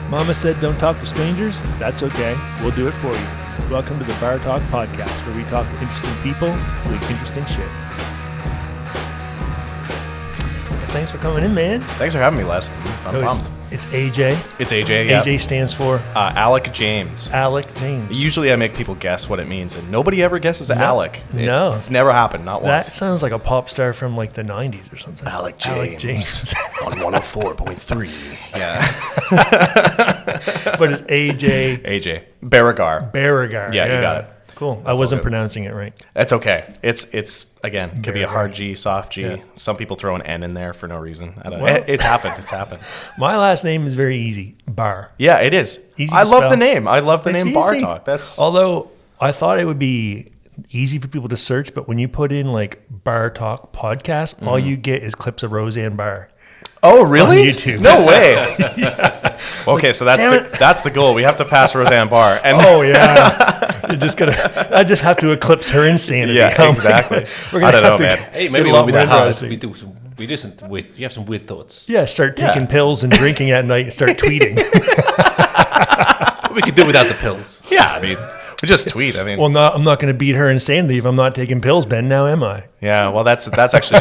Mama said don't talk to strangers. That's okay. We'll do it for you. Welcome to the Bar Talk Podcast, where we talk to interesting people doing interesting shit. Thanks for coming in, man. Thanks for having me, Les. I'm pumped. It's AJ. It's AJ, yeah. AJ stands for? Alec James. Alec James. Usually I make people guess what it means, and nobody ever guesses Alec. No. It's never happened, not That once. sounds like a pop star from like the 90s or something. Alec James. Alec James. On 104.3. Yeah. But it's AJ. AJ. Baragar. Baragar. Yeah, you got it. Cool. That's I wasn't all good. pronouncing it right. It's okay. It's again, could be a Baragar. hard G, soft G. Yeah. Some people throw an N in there for no reason. I don't know. Well- It's happened. It's happened. My last name is very easy. Bar. Yeah, it is. Easy I to love spell. the name. I love the It's name Bar easy. Talk. That's Although I thought it would be easy for people to search, but when you put in like Bar Talk Podcast, all you get is clips of Roseanne Barr. Oh, really? On YouTube. No way. Okay, so that's the goal. We have to pass Roseanne Barr. And Oh yeah. You're just gonna. I just have to eclipse her insanity. yeah, Oh my exactly. God. We're I gonna don't know, have to man. Hey, get maybe a it lot won't be more that hard. interesting. We do some weird. You have some weird thoughts. Yeah, start taking Yeah. pills and drinking at night and start tweeting. We could do without the pills. Yeah, I mean, we just tweet. I mean, Well, I'm not going to beat her insanity if I'm not taking pills, Ben. Now am I? yeah. Well, that's actually.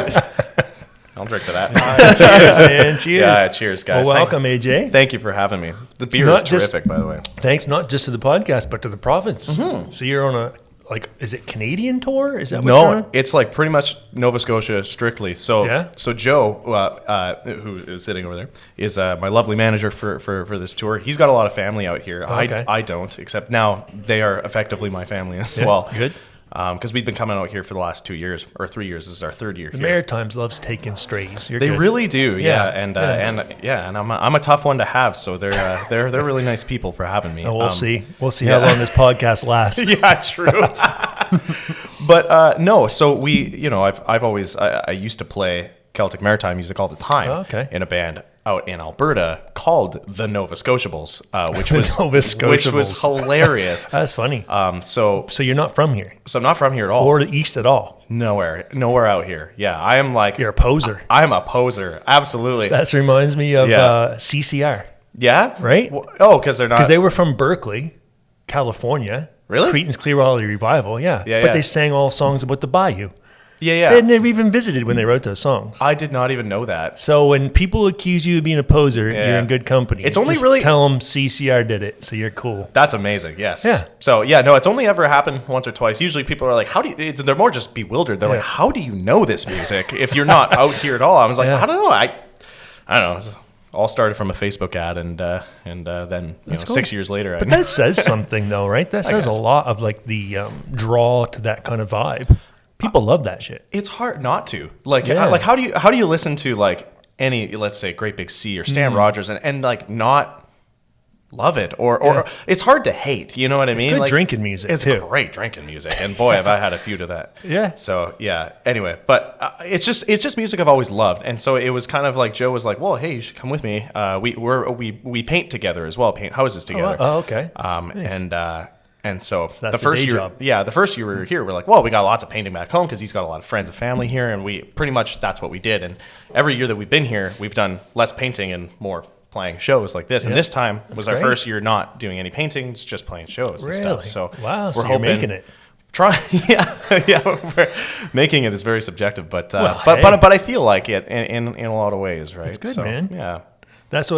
I'll drink to that. Cheers, man. Cheers. Yeah, cheers, guys. Well, welcome, AJ. Thank you for having me. The beer Not is just- terrific, by the way. Thanks not just to the podcast, but to the province. Mm-hmm. So you're on a is it Canadian tour? Is that what you're No, on? it's like pretty much Nova Scotia strictly. So, Yeah? so Joe, who is sitting over there, is my lovely manager for this tour. He's got a lot of family out here. Okay. I don't, except now they are effectively my family as Yeah, well. good. Because we've been coming out here for the last 2 years or 3 years. This is our third year The here. Maritimes loves taking strays. You're They good. really do, Yeah, yeah, and I'm a tough one to have. So they're really nice people for having me. Oh, we'll see. We'll see how long this podcast lasts. Yeah, true. But no, so I've always I used to play Celtic maritime music all the time. Oh, okay. In a band out in Alberta called the Nova Scotiables, which was Nova Scotiables. hilarious. That's funny. So So you're not from here I'm not from here at all. or the east at all. Nowhere out here. Yeah, I am like You're a poser. I'm a poser. Absolutely. That reminds me of Yeah. CCR, Yeah. right? Oh, because they're not. Because they were from Berkeley, California. Really? Cretan's Clearwater Revival, yeah. Yeah, But yeah. they sang all songs about the bayou. Yeah. They had never even visited when they wrote those songs. I did not even know that. So when people accuse you of being a poser, Yeah. you're in good company. It's only Just really- tell them CCR did it, so you're cool. That's amazing. Yes. Yeah. So yeah, no, it's only ever happened once or twice. Usually people are like, "How do you?" They're more just bewildered. They're Yeah. like, "How do you know this music if you're not out here at all?" I was like, Yeah. "I don't know. I don't know." It all started from a Facebook ad, and then cool. 6 years later, But that says something, though, right? That says a guess. lot of like the draw to that kind of vibe. People love that shit. it's hard not to like. Yeah. Like how do you listen to like any, let's say, Great Big Sea or Stan Rogers and like not love it or it's hard to hate. You know what I mean? good Like, drinking music, It's too. great drinking music, and boy, have I had a few to that. Yeah. So yeah. Anyway, but it's just music I've always loved, and so it was kind of like Joe was like, "Well, hey, you should come with me. We paint together as well, paint houses together." Oh, okay. And so that's the the first day year, job. the first year we were here, we're like, well, we got lots of painting back home because he's got a lot of friends and family here, and we pretty much that's what we did. And every year that we've been here, we've done less painting and more playing shows like this. And this time was our great. first year not doing any painting, it's just playing shows and stuff. Really? So Wow, so we're you're hoping making it. Try, yeah. Making it is very subjective, but Well, but hey. I feel like it in a lot of ways, right? That's good, so, man. Yeah. That's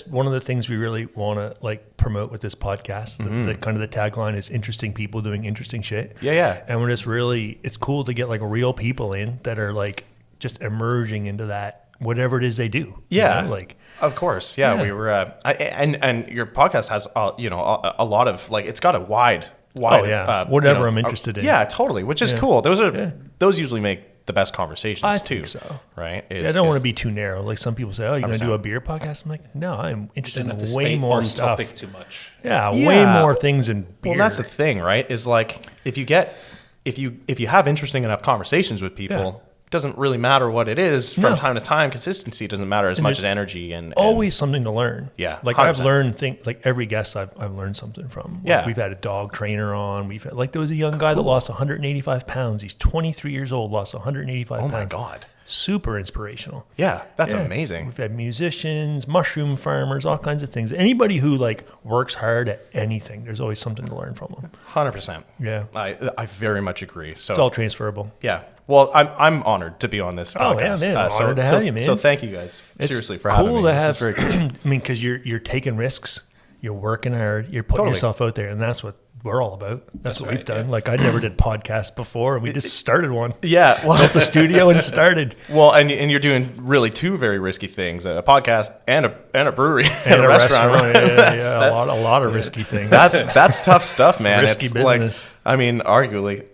one of the things we really want to like promote with this podcast. The kind of the tagline is interesting people doing interesting shit. Yeah. And we're just really, it's cool to get like real people in that are like just emerging into that, whatever it is they do. you Yeah, know, like, of course. Yeah, Yeah. we were, and your podcast has, a lot of like, it's got a wide. Oh, yeah. Whatever I'm interested in. Yeah, totally. Which is Yeah. cool. Those are Yeah. those usually make the best conversations I too. think so. Right? I don't want to be too narrow. Like some people say, oh, you're going to do a beer podcast? I'm like, no, I'm interested Don't have in to way stay more on stuff. topic too much. Yeah, Yeah. way more things in beer. Well, that's the thing, right? Is like if you have interesting enough conversations with people, doesn't really matter what it is from No. time to time. Consistency doesn't matter as much as energy and Always something to learn. Yeah, like I've 100%. learned things. Like every guest I've learned something from. Like Yeah. we've had a dog trainer on. We've had, like there was a young guy that lost 185 pounds. He's 23 years old, lost 185 Oh pounds. my God. Super inspirational. Yeah, that's Yeah. amazing. We've had musicians, mushroom farmers, all kinds of things. Anybody who like works hard at anything, there's always something to learn from them. 100%. Yeah. I very much agree. So It's all transferable. yeah. Well, I'm honored to be on this Oh, podcast. yeah, man. Honored to have you, man. So thank you guys It's seriously for having me. to This have. is very cool. I mean, because you're taking risks, you're working hard, you're putting Totally. yourself out there, and that's what we're all about. That's what right, we've done. Like I never did podcasts before, and we just started one. Yeah. Well, Built the studio and started. well, and you're doing really two very risky things: a podcast and a brewery And a restaurant. Yeah, That's- a lot of risky things. That's tough stuff, man. Risky It's business. Like, I mean, arguably,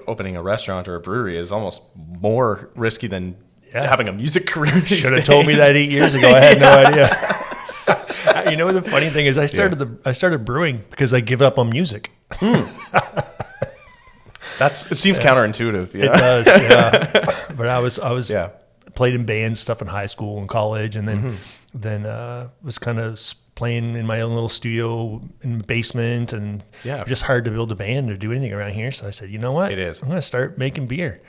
opening a restaurant or a brewery is almost more risky than having a music career. Should have told me that 8 years ago. I had no idea. You know, the funny thing is, I started brewing because I give up on music. It seems counterintuitive. It Yeah. does, yeah. But I was Yeah. played in bands stuff in high school and college, and then was kind of playing in my own little studio in the basement, and Yeah. just hard to build a band or do anything around here. So I said, you know what? It is. I'm going to start making beer,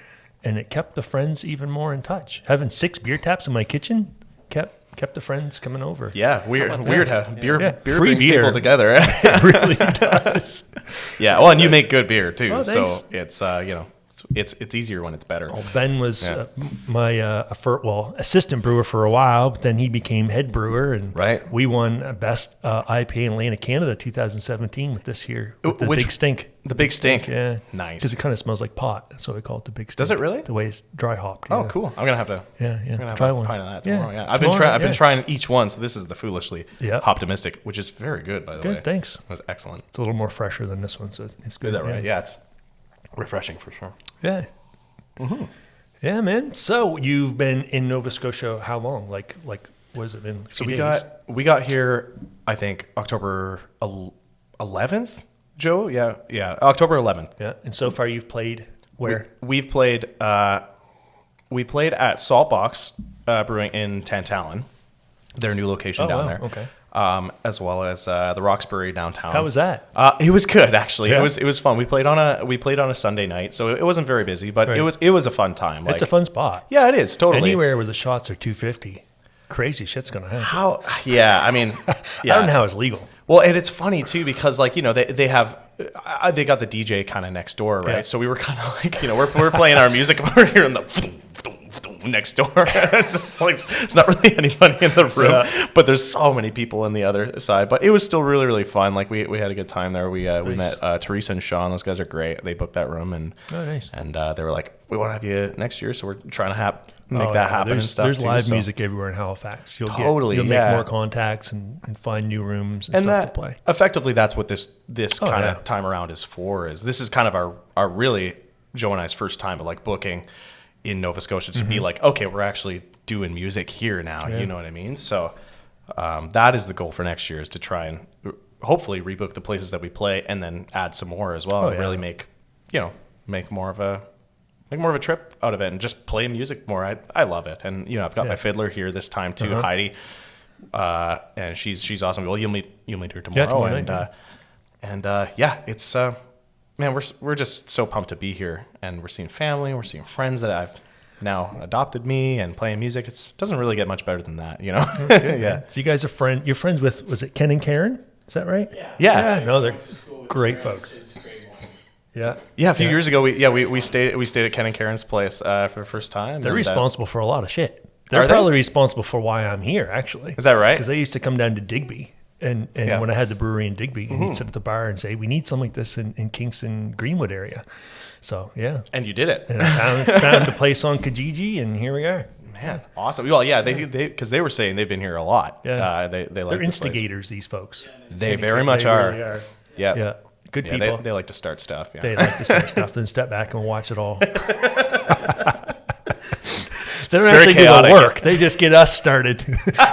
and it kept the friends even more in touch. Having 6 beer taps in my kitchen kept the friends coming over. Yeah, weird how beer Yeah, beer free brings beer. people together. It really does. Yeah, well, and you make good beer too, Oh, so thanks. it's it's easier when it's better. Well, Ben was Yeah. my assistant brewer for a while, but then he became head brewer, and Right. we won best IPA in Atlantic Canada 2017 with this here, with the Which- Big Stink. The big stink. Yeah, Nice. Because it kind of smells like pot. That's why we call it the Big Stink. Does it really? The way it's dry hopped. Oh, yeah. cool. I'm gonna have to. Yeah, I'm gonna have try a one. pint of that tomorrow. Yeah, I've tomorrow, been trying each one. So this is the foolishly Yeah. optimistic, which is very good, by the way. Good, thanks. It was excellent. It's a little more fresher than this one, so it's good. Is that right? Yeah, it's refreshing for sure. Yeah. Yeah, man. So you've been in Nova Scotia how long? Like what has it been? So Few we days? got here, I think October 11th. Joe, yeah, October 11th. Yeah. And so far you've played where? We've played. We played at Saltbox Brewing in Tantallon, their new location Oh, down wow. there. Okay. As well as the Roxbury downtown. How was that? It was good actually. Yeah. It was fun. We played on a Sunday night, so it wasn't very busy, but Right. it was a fun time. It's a fun spot. Yeah, it is totally. Anywhere where the shots are 250, crazy shit's gonna happen. How? Yeah, I mean, yeah. I don't know how it's legal. Well, and it's funny too because like they have they got the DJ kind of next door, right? Yeah. So we were kind of like we're playing our music over here in the next door. It's just like there's not really anybody in the room, but there's so many people on the other side. But it was still really really fun. Like we had a good time there. We met Teresa and Sean. Those guys are great. They booked that room and nice. And they were like, we want to have you next year, so we're trying to make that happen and stuff. There's too, live so. music everywhere in Halifax. You'll Totally, make yeah. more contacts and find new rooms and And stuff that to play. effectively that's what this kind yeah. of time around is for. Is this is kind of our really Joe and I's first time of like booking in Nova Scotia to be like, okay, we're actually doing music here now. Yeah. You know what I mean? So that is the goal for next year, is to try and hopefully rebook the places that we play and then add some more as well, and yeah. really make more of a trip out of it and just play music more. I love it. And I've got my fiddler here this time too, Heidi. And she's awesome. Well, you'll meet her tomorrow. tomorrow night, And it's man, we're just so pumped to be here, and we're seeing family, we're seeing friends that I've now adopted me, and playing music. It doesn't really get much better than that, Yeah. So you guys are you're friends with, was it Ken and Karen? Is that right? Yeah. No, they're great folks. Yeah. Yeah, a few years ago, we stayed at Ken and Karen's place for the first time. They're and, responsible for a lot of shit. They're Are they? probably responsible for why I'm here, actually. Is that right? Because they used to come down to Digby. And Yeah. when I had the brewery in Digby, and he'd sit at the bar and say, we need something like this in Kingston, Greenwood area. So, yeah. And you did it. And I found the place on Kijiji, and here we are. Man, awesome. Well, yeah, they because they were saying they've been here a lot. Yeah. They like They're this place. instigators, these folks. They very much They are. really are. Yeah. Yeah. Good Yeah, people. they like to start stuff. Yeah. They like to start stuff, then step back and watch it all. They don't very actually chaotic. do the work. They just get us started,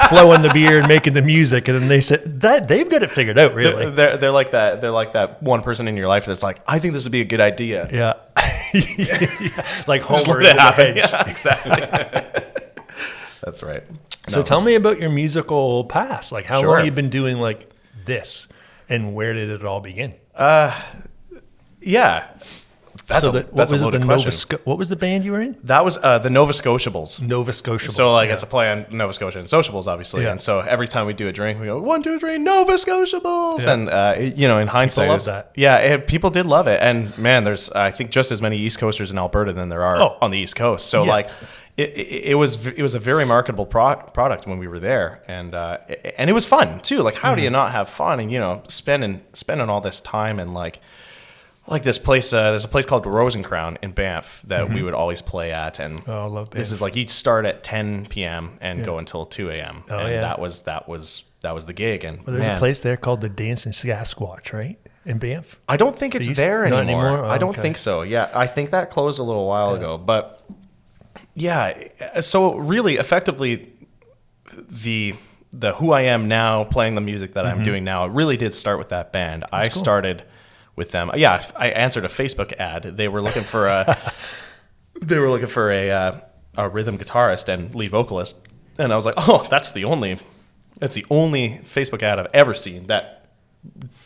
flowing the beer and making the music, and then they say that they've got it figured out. Really, They're like that. They're like that one person in your life that's like, I think this would be a good idea. yeah, Like Just Homer let in it the happen. hedge. Yeah, exactly. That's right. So tell me about your musical past. Like how Sure. long you've been doing like this, and where did it all begin? Yeah. That's So a what was it? loaded The question. What was the band you were in? That was the Nova Scotiables. Nova Scotia. So like it's a play on Nova Scotia and sociables, obviously. Yeah. And so every time we do a drink, we go 1, 2, 3, Nova Scotiables. Yeah. And in hindsight, love it was- that. Yeah, people did love it. And man, there's I think just as many East Coasters in Alberta than there are on the East Coast. So Yeah. like it was a very marketable product when we were there, and it was fun too. Like how do you not have fun and spending all this time and like this place, there's a place called Rosencrown in Banff that we would always play at, and Oh, I love this Banff. is like you'd start at 10 p.m. and go until 2 a.m. Oh, and yeah. that was the gig. And Well, there's man, a place there called the Dancing Sasquatch, right? In Banff. I don't think it's These- there not anymore. anymore? Oh, I don't okay. think so. Yeah, I think that closed a little while ago. But yeah, so really, effectively, the who I am now, playing the music that I'm doing now, it really did start with that band. I started with them. Yeah, I answered a Facebook ad. They were looking for a a rhythm guitarist and lead vocalist, and I was like, oh, that's the only Facebook ad I've ever seen that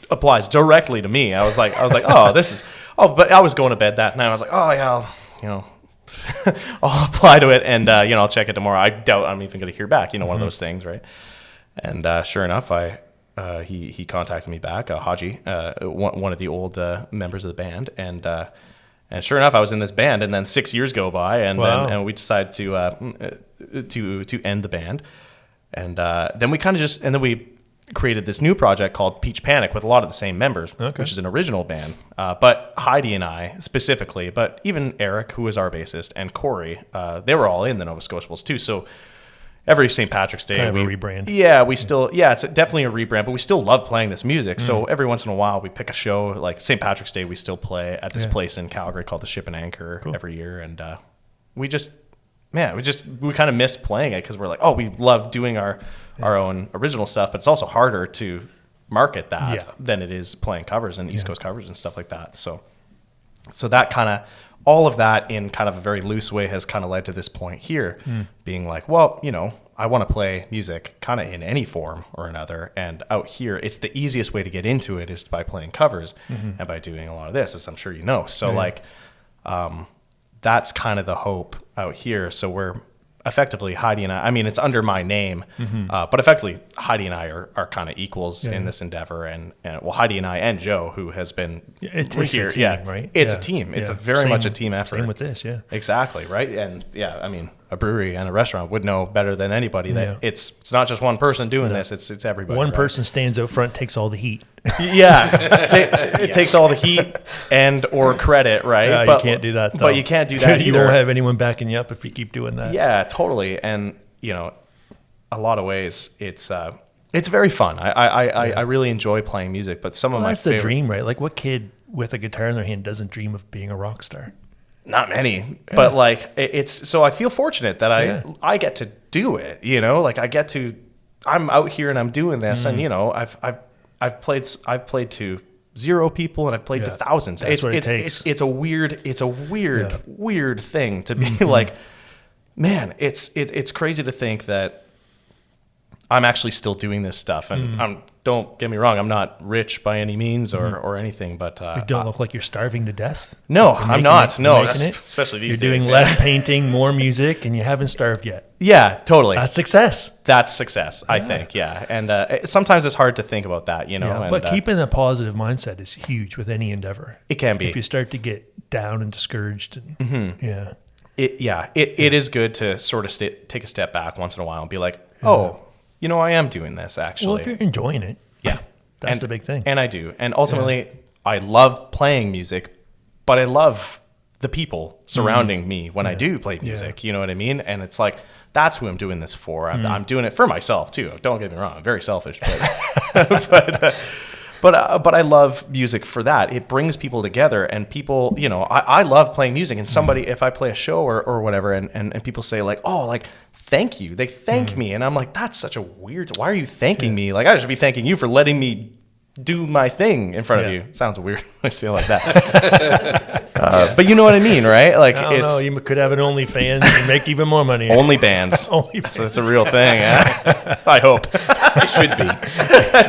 applies directly to me. I was like, oh, this is. Oh, but I was going to bed that night. I was like, oh yeah, I'll apply to it, and I'll check it tomorrow. I doubt I'm even going to hear back. One of those things, right? And sure enough, he contacted me back, Haji, one of the old members of the band, and sure enough, I was in this band. And then 6 years go by, and Wow. and we decided to end the band, and then we created this new project called Peach Panic with a lot of the same members, which is an original band. But Heidi and I specifically, but even Eric, who is our bassist, and Corey, they were all in the Nova Scotiables too. So every St. Patrick's Day, Kind of a rebrand. Yeah, it's definitely a rebrand, but we still love playing this music. So every once in a while, we pick a show like St. Patrick's Day. We still play at this place in Calgary called the Ship and Anchor every year, and we kind of missed playing it because we're like, oh, we love doing our own original stuff, but it's also harder to market that than it is playing covers and East Coast covers and stuff like that. So that kind of, all of that in kind of a very loose way has kind of led to this point here being like, well, I want to play music kind of in any form or another. And out here, it's the easiest way to get into it is by playing covers and by doing a lot of this, as I'm sure you know. So that's kind of the hope out here. So we're effectively Heidi and I mean, it's under my name, but effectively Heidi and I are kind of equals in this endeavor. And well, Heidi and I and Joe, who has been It takes a team, right? It's Yeah. a team. It's Yeah. a very much a team effort. Same with this, yeah. Exactly, right? And yeah, I mean, a brewery and a restaurant would know better than anybody that Yeah. it's not just one person doing this, it's everybody. One right? person stands out front, takes all the heat. Yeah. It takes all the heat and or credit, right? Yeah, you can't do that, though. But you can't do that You either. won't have anyone backing you up if you keep doing that. Yeah, totally. And a lot of ways it's very fun. I really enjoy playing music, but some of my That's the favorite, dream, right? Like what kid with a guitar in their hand doesn't dream of being a rock star? not many, but like it's so I feel fortunate that I get to do it, like I'm out here and I'm doing this and I've played to 0 people and I've played to thousands. That's what it takes. It's a weird thing to be like, man, it's crazy to think that I'm actually still doing this stuff. And don't get me wrong, I'm not rich by any means or anything, but You don't look like you're starving to death. no, You're I'm making not. it- No, you're making it. especially these You're days. doing less painting, more music, and you haven't starved yet. Yeah, totally. That's success. That's success, I think. Yeah, and sometimes it's hard to think about that, Yeah, and, but keeping a positive mindset is huge with any endeavor. it can be. If you start to get down and discouraged, and, It is good to sort of take a step back once in a while and be like, oh, I am doing this actually. well, if you're enjoying it, Yeah. that's the big thing. And I do. And ultimately, I love playing music, but I love the people surrounding me when I do play music. You know what I mean? And it's like, that's who I'm doing this for. I'm doing it for myself too. Don't get me wrong. I'm very selfish, but I love music for that. It brings people together and people, I love playing music and somebody, if I play a show or whatever, and people say like, oh, like, thank you. They thank me. And I'm like, that's such a weird, why are you thanking me? Like, I should be thanking you for letting me do my thing in front of you. Sounds weird when I say it like that. But you know what I mean, right? Like I don't know. You could have an OnlyFans and make even more money. OnlyFans. So it's a real thing. I hope It should be.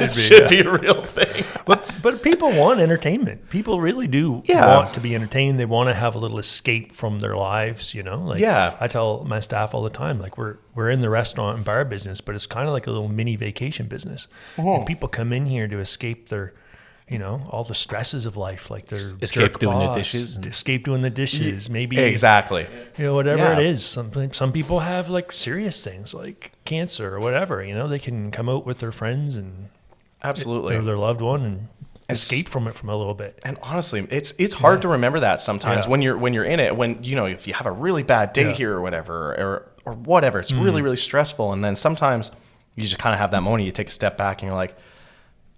it should be a real thing. But people want entertainment. People really do want to be entertained. They want to have a little escape from their lives, you know? Like I tell my staff all the time, like we're in the restaurant and bar business, but it's kind of like a little mini vacation business. And people come in here to escape their, you know, all the stresses of life, like their Escape doing the dishes. Escape doing the dishes, maybe Exactly. you know, whatever it is. Some people have like serious things like cancer or whatever, you know, they can come out with their friends and Absolutely. or their loved one and escape from it from a little bit. And honestly, it's hard to remember that sometimes when you're in it, when, you know, if you have a really bad day here or whatever, or whatever, it's really, really stressful. And then sometimes you just kind of have that moment, you take a step back and you're like,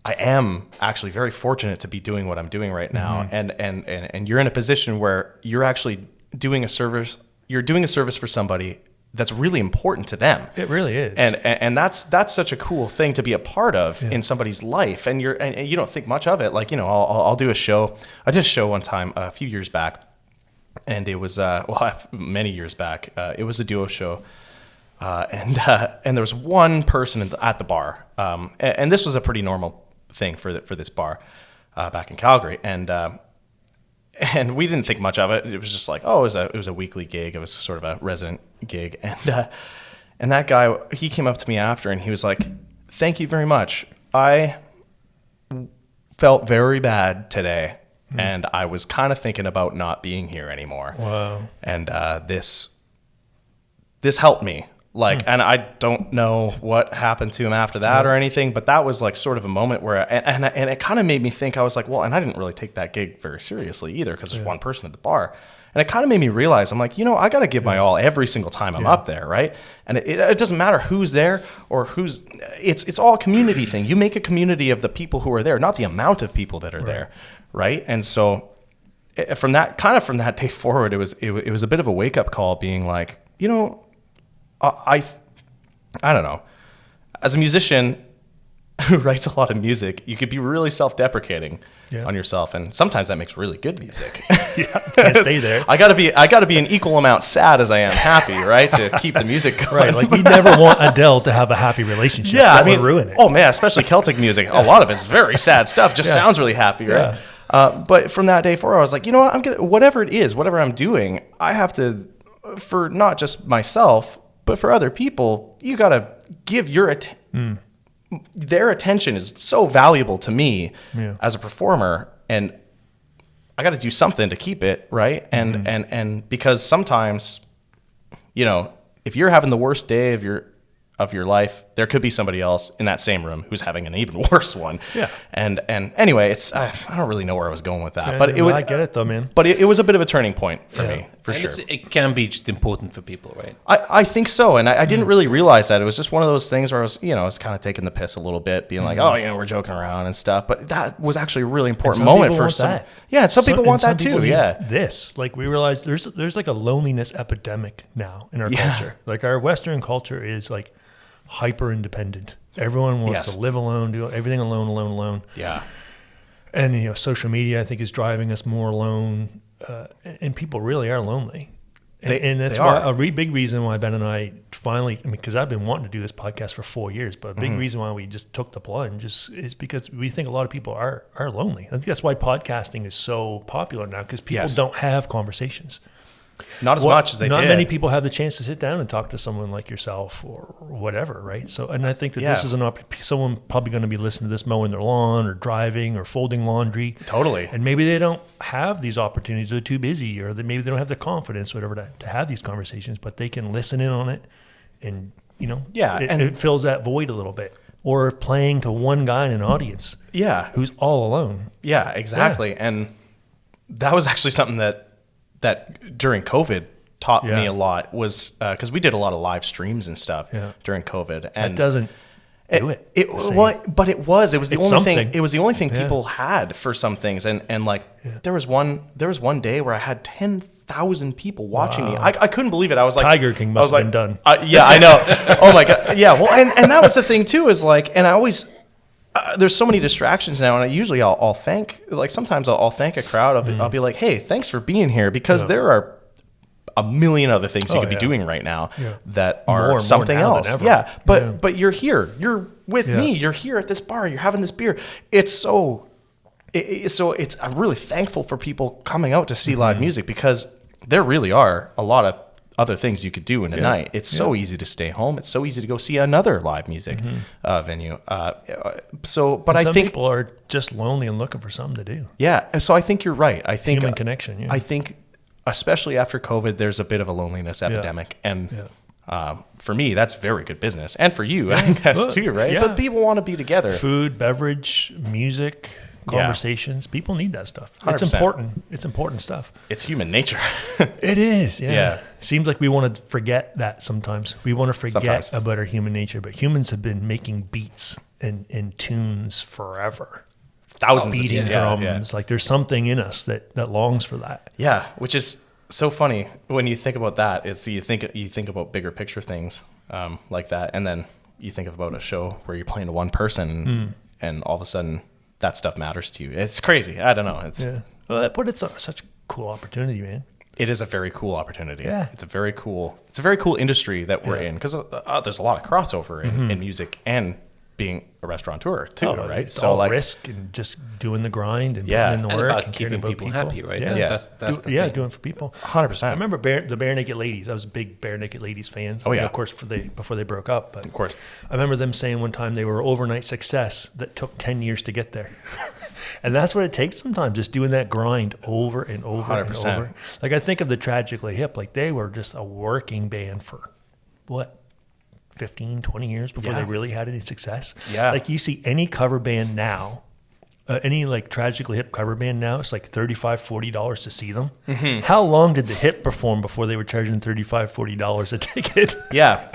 I am actually very fortunate to be doing what I'm doing right now. And you're in a position where you're actually doing a service. You're doing a service for somebody that's really important to them. It really is. And that's such a cool thing to be a part of in somebody's life. And you don't think much of it. Like, you know, I'll do a show. I did a show one time a few years back, and it was many years back. It was a duo show. And there was one person at the bar. And this was a pretty normal thing for this bar back in Calgary. And we didn't think much of it. It was just like, it was a weekly gig. It was sort of a resident gig. And that guy, he came up to me after and he was like, "Thank you very much. I felt very bad today. And I was kind of thinking about not being here anymore." Wow. And this helped me. Like, and I don't know what happened to him after that or anything, but that was like sort of a moment where, and it kind of made me think. I was like, well, and I didn't really take that gig very seriously either, because there's one person at the bar, and it kind of made me realize, I'm like, you know, I got to give my all every single time I'm up there, right? And it doesn't matter who's there or it's all a community thing. You make a community of the people who are there, not the amount of people that are there, right? And so from that day forward, it was a bit of a wake up call, being like, you know, I don't know. As a musician who writes a lot of music, you could be really self-deprecating on yourself, and sometimes that makes really good music. Can't stay there. I gotta be an equal amount sad as I am happy, right? To keep the music going. Right, like we never want Adele to have a happy relationship. Yeah, That I mean, would ruin it. Oh man, especially Celtic music. A lot of it's very sad stuff. Just sounds really happy, right? But from that day forward, I was like, you know what? whatever it is, whatever I'm doing, I have to, for not just myself, but for other people, you got to give their attention is so valuable to me as a performer, and I got to do something to keep it, right? And because sometimes, you know, if you're having the worst day of your life, there could be somebody else in that same room who's having an even worse one. Yeah. And anyway, I don't really know where I was going with that, but I get it though, man. But it was a bit of a turning point for me, for sure. It can be just important for people, right? I think so, and I didn't really realize that. It was just one of those things where I was kind of taking the piss a little bit, being like, oh, you know, we're joking around and stuff. But that was actually a really important moment for some. Yeah, and some people want that too. Yeah. This, like, we realize there's like a loneliness epidemic now in our culture. Like, our Western culture is like hyper independent. Everyone wants to live alone, do everything alone. Yeah. And, you know, social media, I think, is driving us more alone. And people really are lonely. And that's why a big reason why Ben and I finally, because I've been wanting to do this podcast for 4 years, but a big reason why we just took the plunge is because we think a lot of people are lonely. I think that's why podcasting is so popular now, because people don't have conversations. Not as much as they did. Not many people have the chance to sit down and talk to someone like yourself or whatever, right? So, and I think that this is an opportunity. Someone probably going to be listening to this mowing their lawn or driving or folding laundry. Totally. And maybe they don't have these opportunities. They're too busy, or maybe they don't have the confidence, whatever, to have these conversations. But they can listen in on it, and you know, it fills that void a little bit. Or playing to one guy in an audience, who's all alone. Yeah, exactly. Yeah. And that was actually something that during COVID taught me a lot, was because we did a lot of live streams and stuff during COVID. And it doesn't do it. But it was the only thing. It was the only thing people had for some things. And like there was one day where I had 10,000 people watching me. I couldn't believe it. I was like, Tiger King must have been done. Yeah, I know. Oh my God. Yeah. Well, and that was the thing too, is like, and I always, there's so many distractions now, and usually I'll thank, like sometimes I'll thank a crowd. I'll be like, hey, thanks for being here, because there are a million other things you could be doing right now that are something else. Yeah, but you're here. You're with me. You're here at this bar. You're having this beer. I'm really thankful for people coming out to see live music, because there really are a lot of other things you could do in a night. It's so easy to stay home. It's so easy to go see another live music venue. But some I think people are just lonely and looking for something to do. Yeah, and so I think you're right. I think human connection. Yeah. I think, especially after COVID, there's a bit of a loneliness epidemic, and for me, that's very good business, and for you, I guess too, right? Yeah. But people want to be together. Food, beverage, music. Conversations. People need that stuff. 100%. It's important. It's important stuff. It's human nature. It is. Yeah. Seems like we want to forget that sometimes. We want to forget about our human nature, but humans have been making beats and tunes forever. Thousands beating of drums. Yeah. Like there's something in us that longs for that. Yeah, which is so funny when you think about that. Is you think about bigger picture things like that, and then you think about a show where you're playing to one person, and all of a sudden that stuff matters to you. It's crazy. I don't know. But it's such a cool opportunity, man. It is a very cool opportunity. Yeah. It's a very cool industry that we're in, because there's a lot of crossover in music and being a restaurateur too, right? It's all risk and just doing the grind and putting in the work about and keeping caring about people happy, right? Yeah, That's the thing. doing for people. 100%. I remember the Bare Naked Ladies. I was a big Bare Naked Ladies fan. Oh yeah, of course, before they broke up. But of course, I remember them saying one time they were an overnight success that took 10 years to get there. And that's what it takes sometimes, just doing that grind over and over 100%. and over. Like I think of the Tragically Hip, like they were just a working band for 15, 20 years before they really had any success. Yeah. Like you see any cover band now, any like Tragically Hip cover band now, it's like $35, $40 to see them. How long did the Hip perform before they were charging $35, $40 a ticket? Yeah.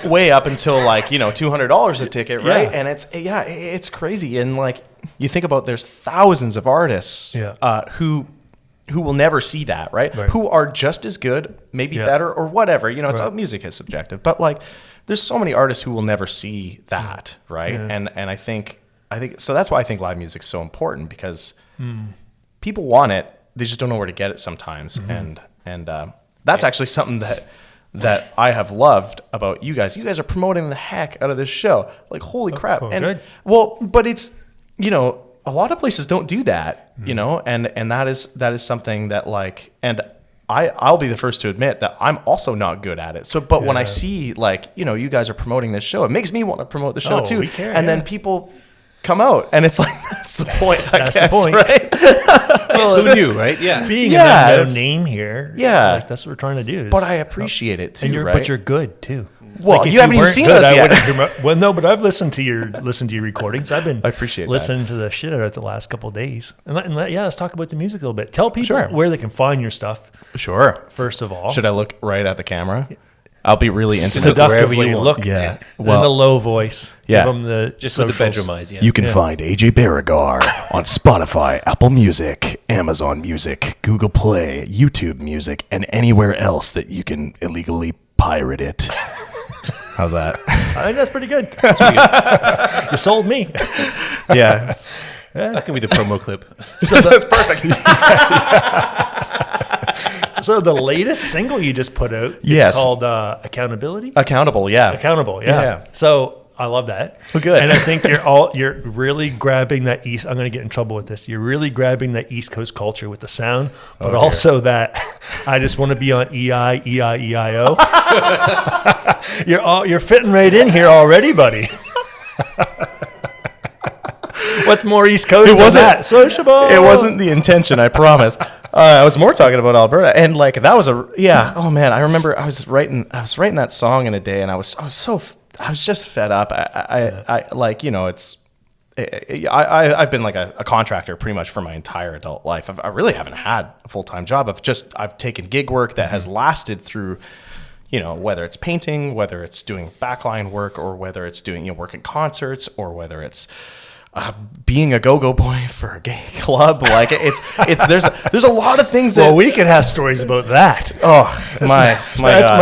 Way up until like, $200 a ticket, right? Yeah. And it's crazy. And like you think about, there's thousands of artists who will never see that, right? Who are just as good, maybe better or whatever. It's music is subjective, but like there's so many artists who will never see that, right? Yeah. And I think so that's why I think live music's so important, because people want it, they just don't know where to get it sometimes. And that's actually something that I have loved about you guys. You guys are promoting the heck out of this show. Like, holy crap. Good. Well, but it's, a lot of places don't do that, and that is something that like, and I'll be the first to admit that I'm also not good at it. So, but when I see like, you guys are promoting this show, it makes me want to promote the show too. We care, and then people come out, and it's like, that's the point, I guess, the point. Right? Well, who knew, right? Yeah. Being a no name here. Yeah. Like that's what we're trying to do. But I appreciate it too, and right? But you're good too. Well, like you haven't even seen us yet. Well, no, but I've listened to your recordings. I appreciate listening to the shit out of it the last couple of days. Let's talk about the music a little bit. Tell people where they can find your stuff. Sure. First of all, should I look right at the camera? I'll be really intimate. Wherever you look. Yeah. Well, in the low voice. Yeah. Give them the just with the bedroom eyes. Yeah. You can find AJ Baragar on Spotify, Apple Music, Amazon Music, Google Play, YouTube Music, and anywhere else that you can illegally pirate it. How's that? I think that's pretty good. You sold me. Yeah. That can be the promo clip. So that's perfect. So the latest single you just put out is called Accountability? Accountable, yeah. Accountable, yeah. So I love that. Well, good. And I think you're really grabbing that East. I'm going to get in trouble with this. You're really grabbing that East Coast culture with the sound, but also that I just want to be on EIEIEIO. You're fitting right in here already, buddy. What's more East Coast than that? Sociable. It wasn't the intention, I promise. I was more talking about Alberta, and like that was oh man, I remember I was writing that song in a day, and I was just fed up. I've been like a contractor pretty much for my entire adult life. I really haven't had a full-time job. I've taken gig work that has lasted through, whether it's painting, whether it's doing backline work, or whether it's doing work at concerts, or whether it's being a go-go boy for a gay club. Like there's a lot of things that. Well, we could have stories about that. Oh, my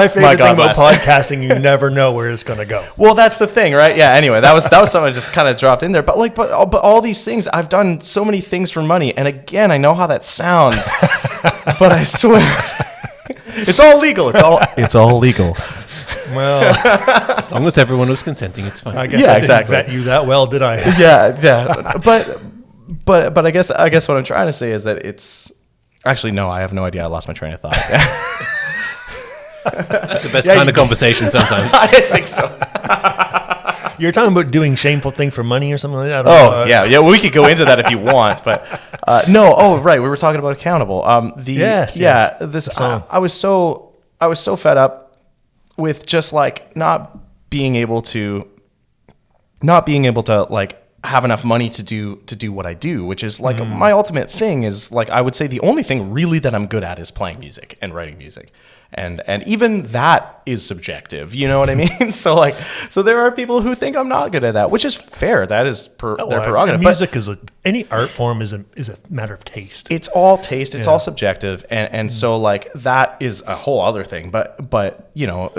favorite thing about podcasting. You never know where it's going to go. Well, that's the thing, right? Yeah. Anyway, that was something I just kind of dropped in there. But all these things, I've done so many things for money. And again, I know how that sounds, but I swear, it's all legal. It's all legal. Well, as long as everyone was consenting, it's fine. I guess I didn't vet you that well, did I? Yeah. But I guess what I'm trying to say is that it's actually no. I have no idea. I lost my train of thought. That's the best kind of conversation sometimes. I didn't think so. You're talking about doing shameful thing for money or something like that? Yeah. Well, we could go into that if you want, but no. Oh, right. We were talking about Accountable. Yes. This song. I was so fed up with just like not being able to like have enough money to do what I do, which is like my ultimate thing is like, I would say the only thing really that I'm good at is playing music and writing music. And even that is subjective, you know what I mean? So there are people who think I'm not good at that, which is fair. That is their prerogative. Music any art form is a matter of taste. It's all taste. It's all subjective, and so like that is a whole other thing. But you know,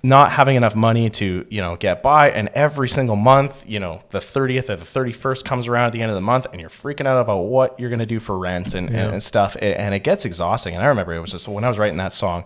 not having enough money to, get by. And every single month, the 30th or the 31st comes around at the end of the month and you're freaking out about what you're going to do for rent and stuff. And it gets exhausting. And I remember it was just when I was writing that song,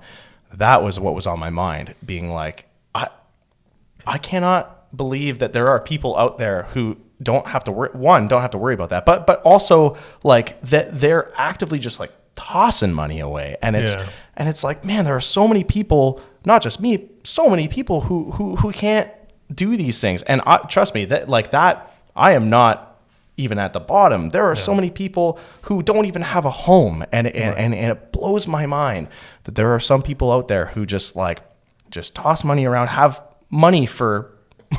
that was what was on my mind, being like, I cannot believe that there are people out there who don't have to worry about that. But also like that they're actively just like tossing money away. And it's like, man, there are so many people, not just me, so many people who can't do these things. And trust me, that I am not even at the bottom. There are so many people who don't even have a home, and it blows my mind that there are some people out there who just toss money around, have money for,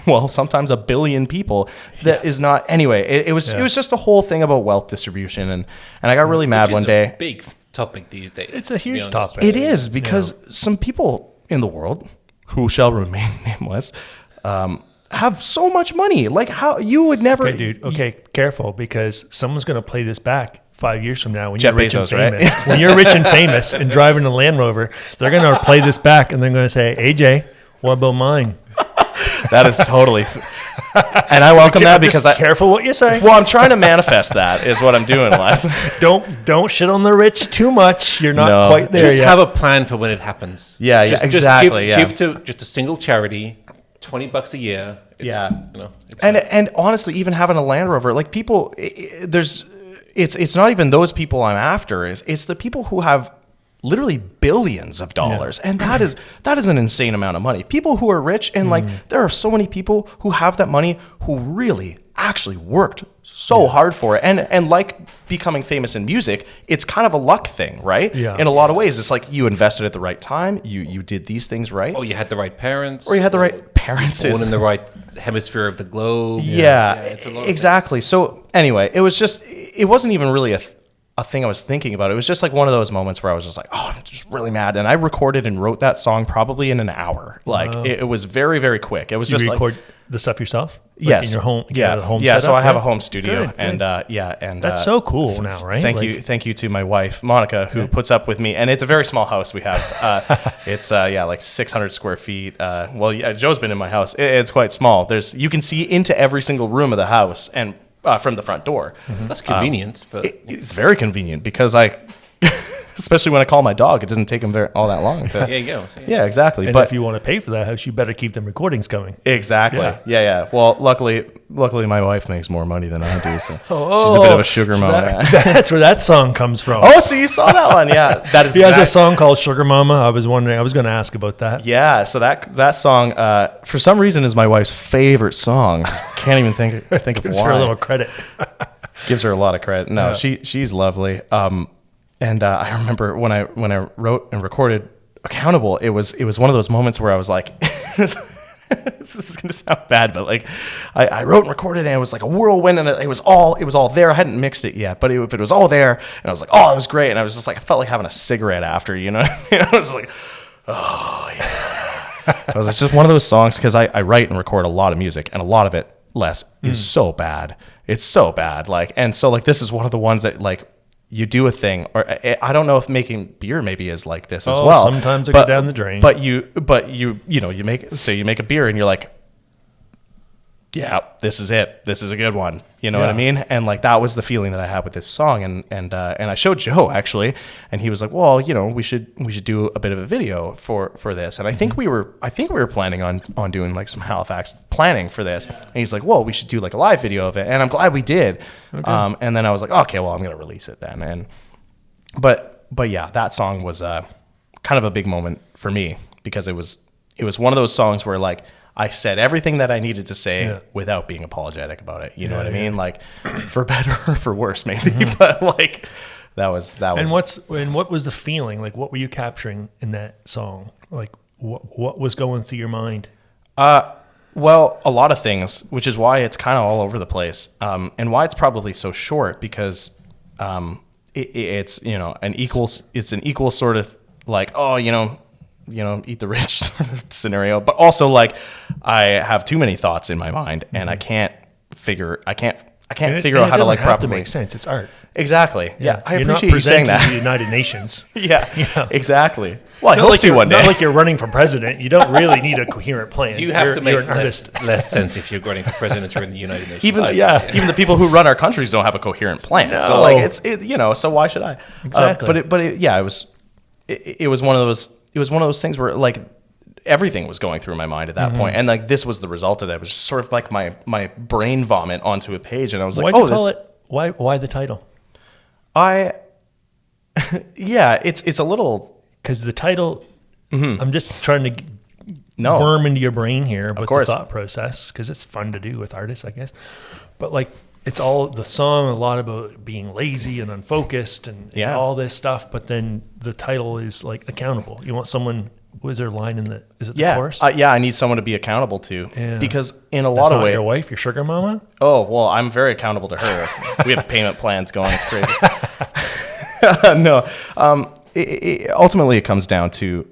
well, sometimes 1 billion people. That is not. Anyway, it was just a whole thing about wealth distribution, and I got really mad one day. Big topic these days. It's a huge topic. It is, because some people in the world, who shall remain nameless, have so much money. Like, how you would never. Okay, dude. Okay, careful, because someone's going to play this back 5 years from now when Jeff you're rich Bezos, and famous. Right? When you're rich and famous and driving a Land Rover, they're going to play this back and they're going to say, AJ, what about mine? That is totally. And I welcome that, because careful what you say. Well, I'm trying to manifest that is what I'm doing, Les. Don't shit on the rich too much. You're not quite there just yet. Have a plan for when it happens. Yeah, exactly. Give to just a single charity, $20 a year. And honestly, even having a Land Rover, like people, it's not even those people I'm after. It's the people who have literally billions of dollars. And that is an insane amount of money. People who are rich, and like there are so many people who have that money who really actually worked so hard for it. And like becoming famous in music, it's kind of a luck thing, right? Yeah. In a lot of ways, it's like you invested at the right time, you did these things right. Oh, you had the right parents. Or you had the right parents. Born in the right hemisphere of the globe. It's exactly. So anyway, it wasn't even really a thing I was thinking about. It was just like one of those moments where I was just like, oh, I'm just really mad. And I recorded and wrote that song probably in an hour. Like it was very, very quick. It was just record the stuff yourself? Yes. In your home? So I have a home studio. Good. And that's so cool now, right? Thank you to my wife, Monica, who puts up with me. And it's a very small house we have. It's like 600 square feet. Joe's been in my house. It's quite small. You can see into every single room of the house, and from the front door. That's convenient. But it's very convenient, because especially when I call my dog, it doesn't take him all that long. There you go. Yeah, exactly. And if you want to pay for that house, you better keep them recordings coming. Exactly. Yeah. Well, luckily my wife makes more money than I do, so she's a bit of a sugar mama. That's where that song comes from. Oh, so you saw that one? Yeah, that is. He has a song called Sugar Mama. I was wondering. I was going to ask about that. Yeah. So that song, for some reason, is my wife's favorite song. Can't even think of why. Gives her a little credit. Gives her a lot of credit. No, she's lovely. And I remember when I wrote and recorded Accountable, it was one of those moments where I was like, this is going to sound bad, but like I wrote and recorded, and it was like a whirlwind, and it was all there. I hadn't mixed it yet, but it was all there, and I was like, oh, it was great. And I was just like, I felt like having a cigarette after, you know? I was like, oh yeah. It's just one of those songs because I write and record a lot of music, and a lot of it, Les, is so bad. It's so bad. Like, and so like this is one of the ones that like you do a thing, or I don't know if making beer maybe is like this as well. Sometimes it goes down the drain. But you make a beer and you're like, yeah, this is it. This is a good one. You know what I mean? And like that was the feeling that I had with this song. And I showed Joe actually, and he was like, well, we should do a bit of a video for this. And I think we were planning on doing like some Halifax planning for this. Yeah. And he's like, well, we should do like a live video of it. And I'm glad we did. Okay. And then I was like, okay, well, I'm gonna release it then. And but yeah, that song was kind of a big moment for me because it was one of those songs where like I said everything that I needed to say without being apologetic about it. You know what I mean? Like for better or for worse, maybe. But like that was. And what was the feeling? Like what were you capturing in that song? Like what was going through your mind? Well, a lot of things, which is why it's kind of all over the place, and why it's probably so short because it's an equal sort of like eat the rich sort of scenario, but also like I have too many thoughts in my mind and I can't figure out how to like properly make sense. It's art. Exactly. Yeah. I You're appreciate not you saying that. the United Nations. Yeah. Exactly. Well, I hope to one day. Not like you're running for president. You don't really need a coherent plan. You have to make less sense if you're running for president or in the United Nations. Even the people who run our countries don't have a coherent plan. No. So like so why should I? Exactly. It was one of those. It was one of those things where like everything was going through my mind at that point. And like this was the result of that. It was just sort of like my brain vomit onto a page. And I was like, why'd you call it? Why the title? It's a little. Because the title, I'm just trying to worm into your brain here with the thought process because it's fun to do with artists, I guess. But like it's all the song, a lot about being lazy and unfocused and all this stuff. But then the title is like accountable. You want someone. Was there a line in the? Is it the chorus? I need someone to be accountable to because in a lot of ways, your wife, your sugar mama. Oh well, I'm very accountable to her. We have payment plans going. It's crazy. No, ultimately it comes down to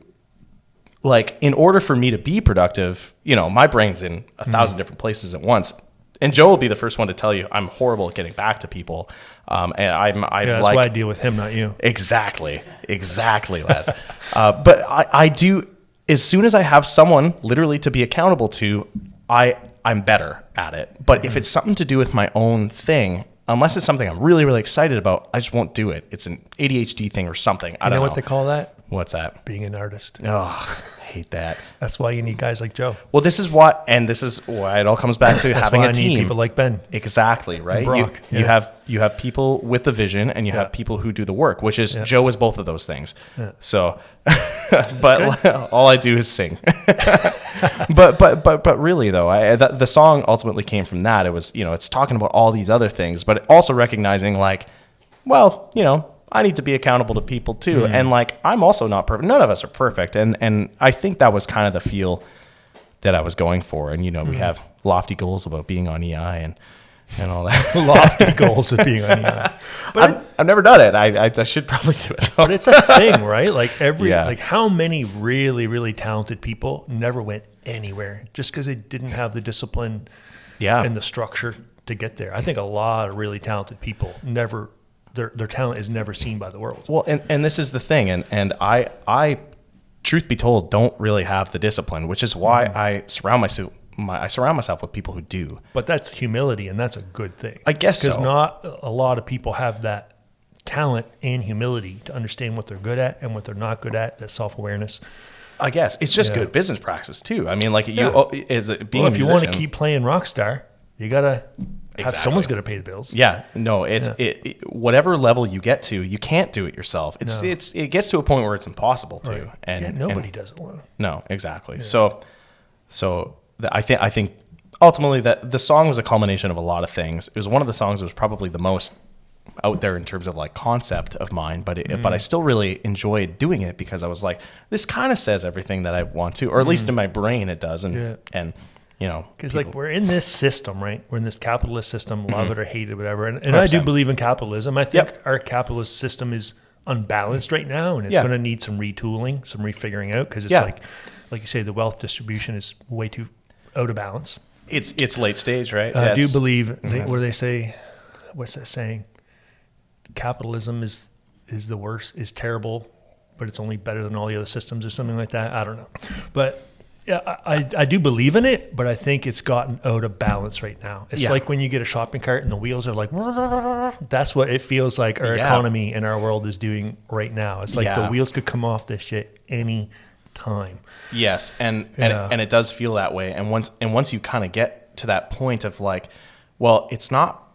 like in order for me to be productive, my brain's in 1,000 different places at once. And Joe will be the first one to tell you I'm horrible at getting back to people. And that's why I deal with him, not you. Exactly, Les. But I do, as soon as I have someone literally to be accountable to, I'm better at it. But if it's something to do with my own thing, unless it's something I'm really, really excited about, I just won't do it. It's an ADHD thing or something. I don't know what they call that? What's that? Being an artist. Oh, I hate that. That's why you need guys like Joe. Well, this is why it all comes back to having a team. Need people like Ben. Exactly, right? Brock. You have people with the vision and you have people who do the work, which is Joe is both of those things. Yeah. So, but all I do is sing. but really though, the song ultimately came from that. It was, it's talking about all these other things, but also recognizing like, well, I need to be accountable to people too. And like, I'm also not perfect. None of us are perfect. And I think that was kind of the feel that I was going for. And, we have lofty goals about being on EI and all that. Lofty goals of being on EI. But I've never done it. I should probably do it. But it's a thing, right? Like like how many really, really talented people never went anywhere just because they didn't have the discipline and the structure to get there. I think a lot of really talented people never, their talent is never seen by the world. Well, and this is the thing, and I, truth be told, don't really have the discipline, which is why I surround myself with people who do. But that's humility, and that's a good thing. I guess so. Because not a lot of people have that talent and humility to understand what they're good at and what they're not good at, that self-awareness. I guess. It's just good business practice, too. I mean, like, if you want to keep playing rock star, you got to... Someone's going to pay the bills. Yeah, no, whatever level you get to, you can't do it yourself. It gets to a point where it's impossible to, right. And nobody does it alone. No, exactly. Yeah. So I think ultimately that the song was a culmination of a lot of things. It was one of the songs that was probably the most out there in terms of like concept of mine, but I still really enjoyed doing it because I was like, this kind of says everything that I want to, or at least in my brain it does, and. Because like we're in this system, right? We're in this capitalist system, love it or hate it, whatever. And I do believe in capitalism. I think our capitalist system is unbalanced right now, and it's going to need some retooling, some refiguring out. Because it's like like you say, the wealth distribution is way too out of balance. It's late stage, right? I do believe where they say, what's that saying? Capitalism is the worst, is terrible, but it's only better than all the other systems or something like that. I don't know. But yeah, I do believe in it, but I think it's gotten out of balance right now. It's like when you get a shopping cart and the wheels are like, that's what it feels like our economy and our world is doing right now. It's like the wheels could come off this shit any time. Yes, and it does feel that way. And once you kind of get to that point of like, well, it's not,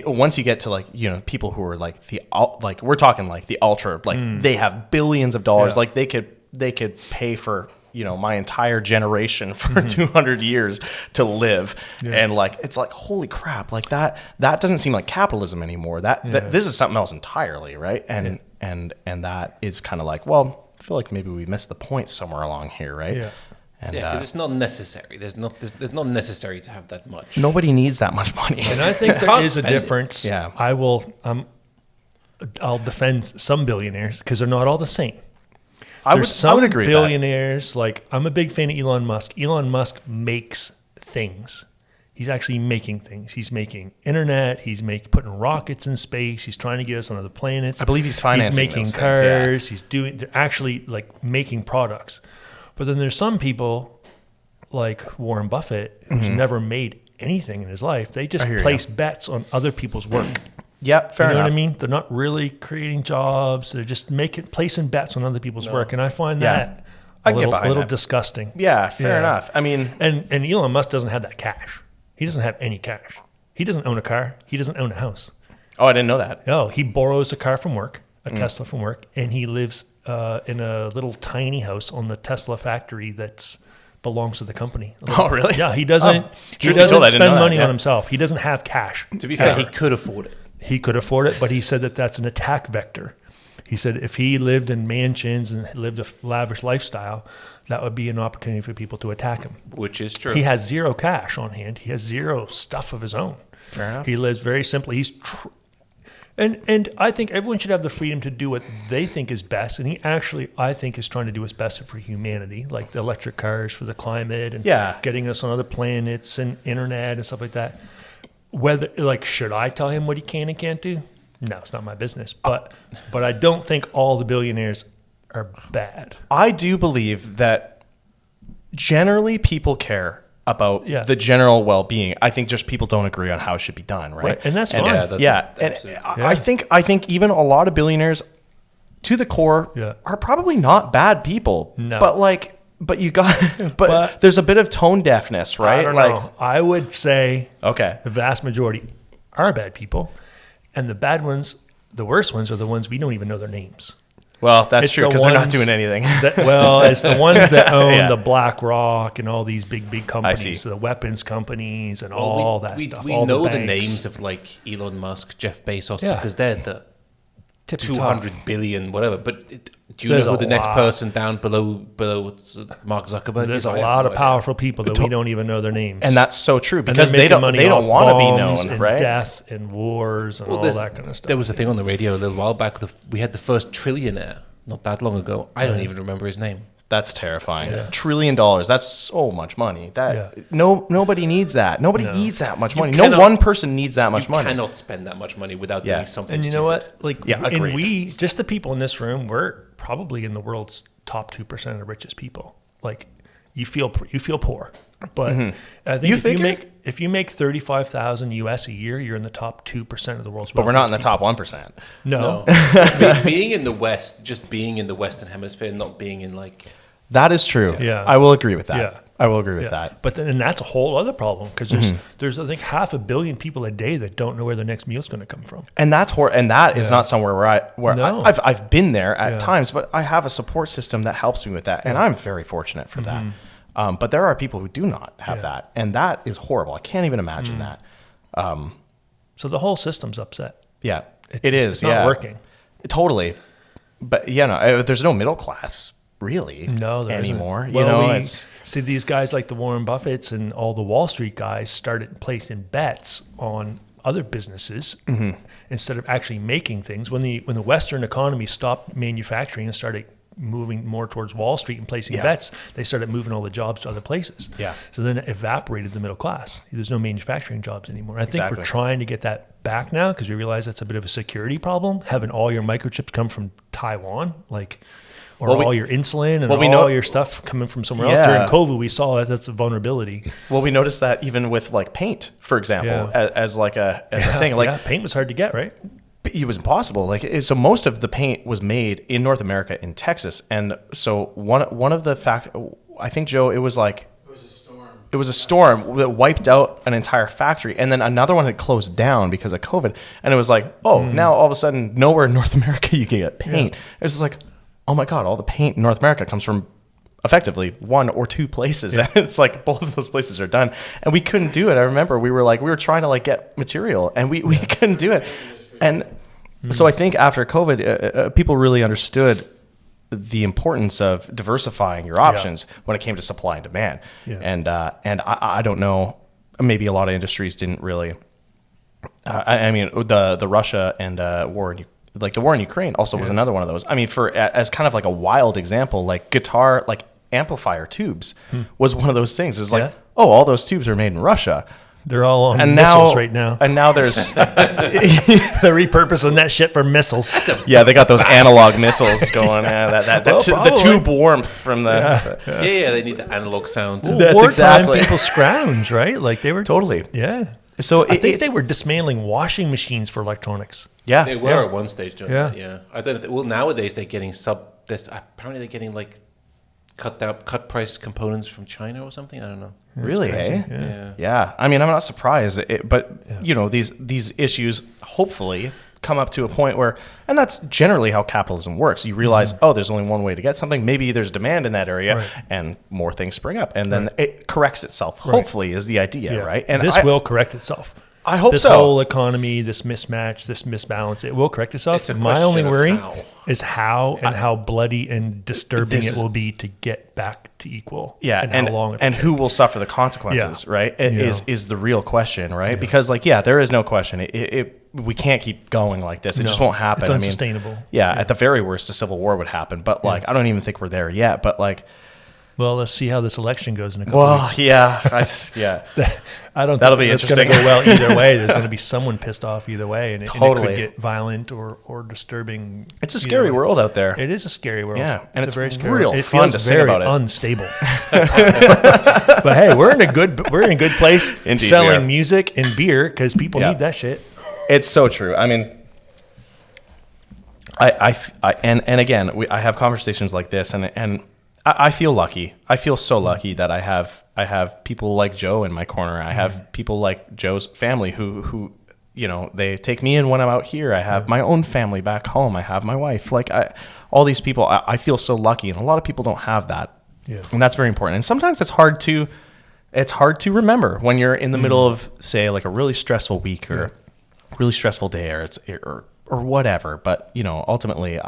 once you get to like, people who are like we're talking like the ultra, like they have billions of dollars, like they could pay for, my entire generation for 200 years to live. And like, it's like, holy crap, like that doesn't seem like capitalism anymore. That this is something else entirely. Right. And that is kind of like, well, I feel like maybe we missed the point somewhere along here. Right. Yeah. And because it's not necessary. There's not necessary to have that much. Nobody needs that much money. And I think there is a difference. Yeah. I'll defend some billionaires because they're not all the same. I would agree with billionaires, like I'm a big fan of Elon Musk. Elon Musk makes things. He's actually making things. He's making internet. He's putting rockets in space. He's trying to get us on other planets. I believe he's financing. He's making cars. They're actually like making products. But then there's some people like Warren Buffett who's never made anything in his life. They just place bets on other people's work. Yeah, fair enough. You know what I mean? They're not really creating jobs. They're just placing bets on other people's work. And I find that a little disgusting. Yeah, fair enough. I mean... And Elon Musk doesn't have that cash. He doesn't have any cash. He doesn't own a car. He doesn't own a house. Oh, I didn't know that. No, he borrows a car from work, a Tesla from work, and he lives in a little tiny house on the Tesla factory that belongs to the company. Oh, really? Yeah, he doesn't spend money on himself. He doesn't have cash. To be fair, he could afford it. He could afford it, but he said that that's an attack vector. He said if he lived in mansions and lived a lavish lifestyle, that would be an opportunity for people to attack him. Which is true. He has zero cash on hand. He has zero stuff of his own. Fair enough. He lives very simply. And I think everyone should have the freedom to do what they think is best. And he actually, I think, is trying to do what's best for humanity, like the electric cars for the climate and getting us on other planets and internet and stuff like that. Should I tell him what he can and can't do? No, it's not my business. But I don't think all the billionaires are bad. I do believe that generally people care about the general well-being. I think just people don't agree on how it should be done, right? And that's fine. I think even a lot of billionaires, to the core, are probably not bad people. No. But there's a bit of tone deafness, right? I don't know. I would say the vast majority are bad people, and the bad ones, the worst ones, are the ones we don't even know their names. Well, that's true because they're not doing anything. It's the ones that own the BlackRock and all these big companies, the weapons companies and all that stuff. We know the names of like Elon Musk, Jeff Bezos, because they're the 200 billion, whatever. But do you know who the next person down below Mark Zuckerberg is? There's a lot of powerful people that we don't even know their names. And that's so true because they don't want to be known, and right? Death and wars and all that kind of stuff. There was a thing on the radio a little while back. We had the first trillionaire not that long ago. I don't even remember his name. That's terrifying. $1 trillion. That's so much money. Nobody needs that. Nobody needs that much money. No one person needs that much money. You cannot spend that much money without doing something. And you know what? Agreed. We, just the people in this room, we're probably in the world's top 2% of the richest people. Like you feel poor, but I think if you make $35,000 US a year, you're in the top 2% of the world's. But we're not in the top 1%. No. being in the West, just being in the Western Hemisphere, not being in like. That is true. Yeah. I will agree with that. Yeah. I will agree with that. But then that's a whole other problem because there's I think 500 million people a day that don't know where their next meal is going to come from. And that's is not somewhere I've been there at times, but I have a support system that helps me with that, and I'm very fortunate for that. But there are people who do not have that, and that is horrible. I can't even imagine that. So the whole system's upset. Yeah, it's not working. Totally. But there's no middle class. Really? No, there anymore. Isn't. Well, see these guys like the Warren Buffetts and all the Wall Street guys started placing bets on other businesses instead of actually making things. When the Western economy stopped manufacturing and started moving more towards Wall Street and placing bets, they started moving all the jobs to other places. Yeah. So then it evaporated the middle class. There's no manufacturing jobs anymore. I think we're trying to get that back now because we realize that's a bit of a security problem, having all your microchips come from Taiwan, all your insulin and all your stuff coming from somewhere else. During COVID, we saw that's a vulnerability. Well, we noticed that even with like paint, for example, as a thing. Like paint was hard to get, right? It was impossible. So most of the paint was made in North America, in Texas, and so one of the I think, Joe, it was a storm that wiped out an entire factory, and then another one had closed down because of COVID, and it was like, now all of a sudden, nowhere in North America you can get paint. It's just like, oh my God, all the paint in North America comes from effectively one or two places. And it's like both of those places are done. And we couldn't do it. I remember we were trying to get material and we couldn't do it. And so I think after COVID, people really understood the importance of diversifying your options when it came to supply and demand. Yeah. And I don't know, maybe a lot of industries didn't really, I mean, the Russia and war in Ukraine, like the war in Ukraine also was another one of those. I mean, as kind of like a wild example, like guitar, like amplifier tubes was one of those things. It was like, all those tubes are made in Russia. They're all on missiles right now. And now there's... They're repurposing that shit for missiles. Yeah, they got those analog missiles going. The tube warmth from the... Yeah, they need the analog sound. Well, that's exactly. People scrounge, right? Like they were... Totally. Yeah. So I think they were dismantling washing machines for electronics. Yeah, they were at one stage. Yeah. I don't know. Well, nowadays they're getting apparently they're getting like cut price components from China or something. I don't know. Really? Hey? Yeah. I mean, I'm not surprised. But these issues hopefully come up to a point where, and that's generally how capitalism works. You realize, there's only one way to get something. Maybe there's demand in that area, and more things spring up, and then it corrects itself. Hopefully, is the idea, right? And this will correct itself. I hope this whole economy, this mismatch, this misbalance, it will correct itself. My only worry is how bloody and disturbing it will be to get back to equal. Yeah, and how long and who will suffer the consequences, right? Is the real question, right? Yeah. Because there is no question. We can't keep going like this. It just won't happen. It's unsustainable. At the very worst, a civil war would happen. But I don't even think we're there yet. But well, let's see how this election goes in a couple of weeks. I don't That'll think be it's going to go well either way. There's going to be someone pissed off either way, and it could get violent or disturbing. It's a scary world out there. It is a scary world. Yeah, and it's very scary. Real fun to sing about it. Unstable. But hey, we're in a good place. Indeed, selling music and beer because people need that shit. It's so true. I mean, I have conversations like this, and I feel lucky. I feel so lucky that I have people like Joe in my corner. I have people like Joe's family who they take me in when I'm out here. I have my own family back home. I have my wife. All these people. I feel so lucky, and a lot of people don't have that. Yeah. And that's very important. And sometimes it's hard to remember when you're in the middle of, say, like a really stressful week or really stressful day or whatever. But ultimately,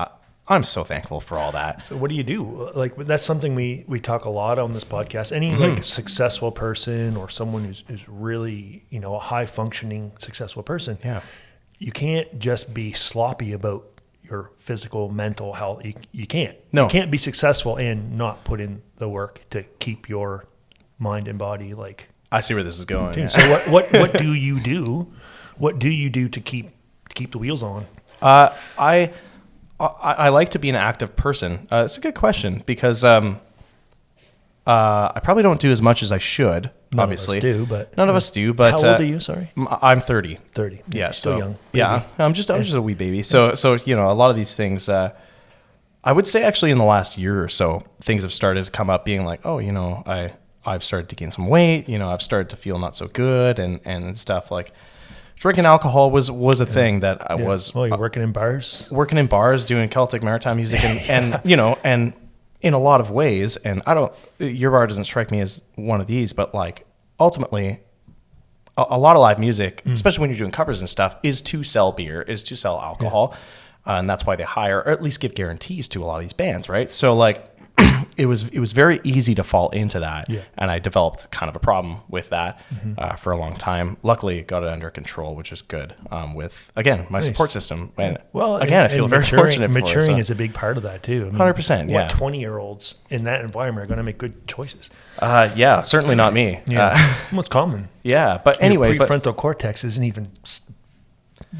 I'm so thankful for all that. So what do you do? That's something we talk a lot on this podcast. Any successful person or someone who's really, a high functioning successful person. Yeah. You can't just be sloppy about your physical, mental health. You can't. No. You can't be successful and not put in the work to keep your mind and body I see where this is going. Yeah. So what do you do? What do you do to keep the wheels on? I like to be an active person. It's a good question because I probably don't do as much as I should. Obviously, none of us do. But how old are you? Sorry, I'm 30. 30. Yeah, still young. Baby. Yeah, I'm just a wee baby. So a lot of these things. I would say actually in the last year or so, things have started to come up, being like, I've started to gain some weight. I've started to feel not so good and stuff like. Drinking alcohol was a thing that I was. Well, you're working in bars. Working in bars, doing Celtic maritime music, and and in a lot of ways. And your bar doesn't strike me as one of these, but ultimately, a lot of live music, especially when you're doing covers and stuff, is to sell beer, is to sell alcohol, and that's why they hire or at least give guarantees to a lot of these bands, right? So it was very easy to fall into that. Yeah. And I developed kind of a problem with that for a long time. Luckily, got it under control, which is good. With, again, my support system. And again, I feel very fortunate for it. Maturing is a big part of that too. 100%, yeah. 20-years in that environment are going to make good choices? Yeah, certainly not me. Yeah. Well, it's common. Yeah, but anyway. Your prefrontal cortex isn't even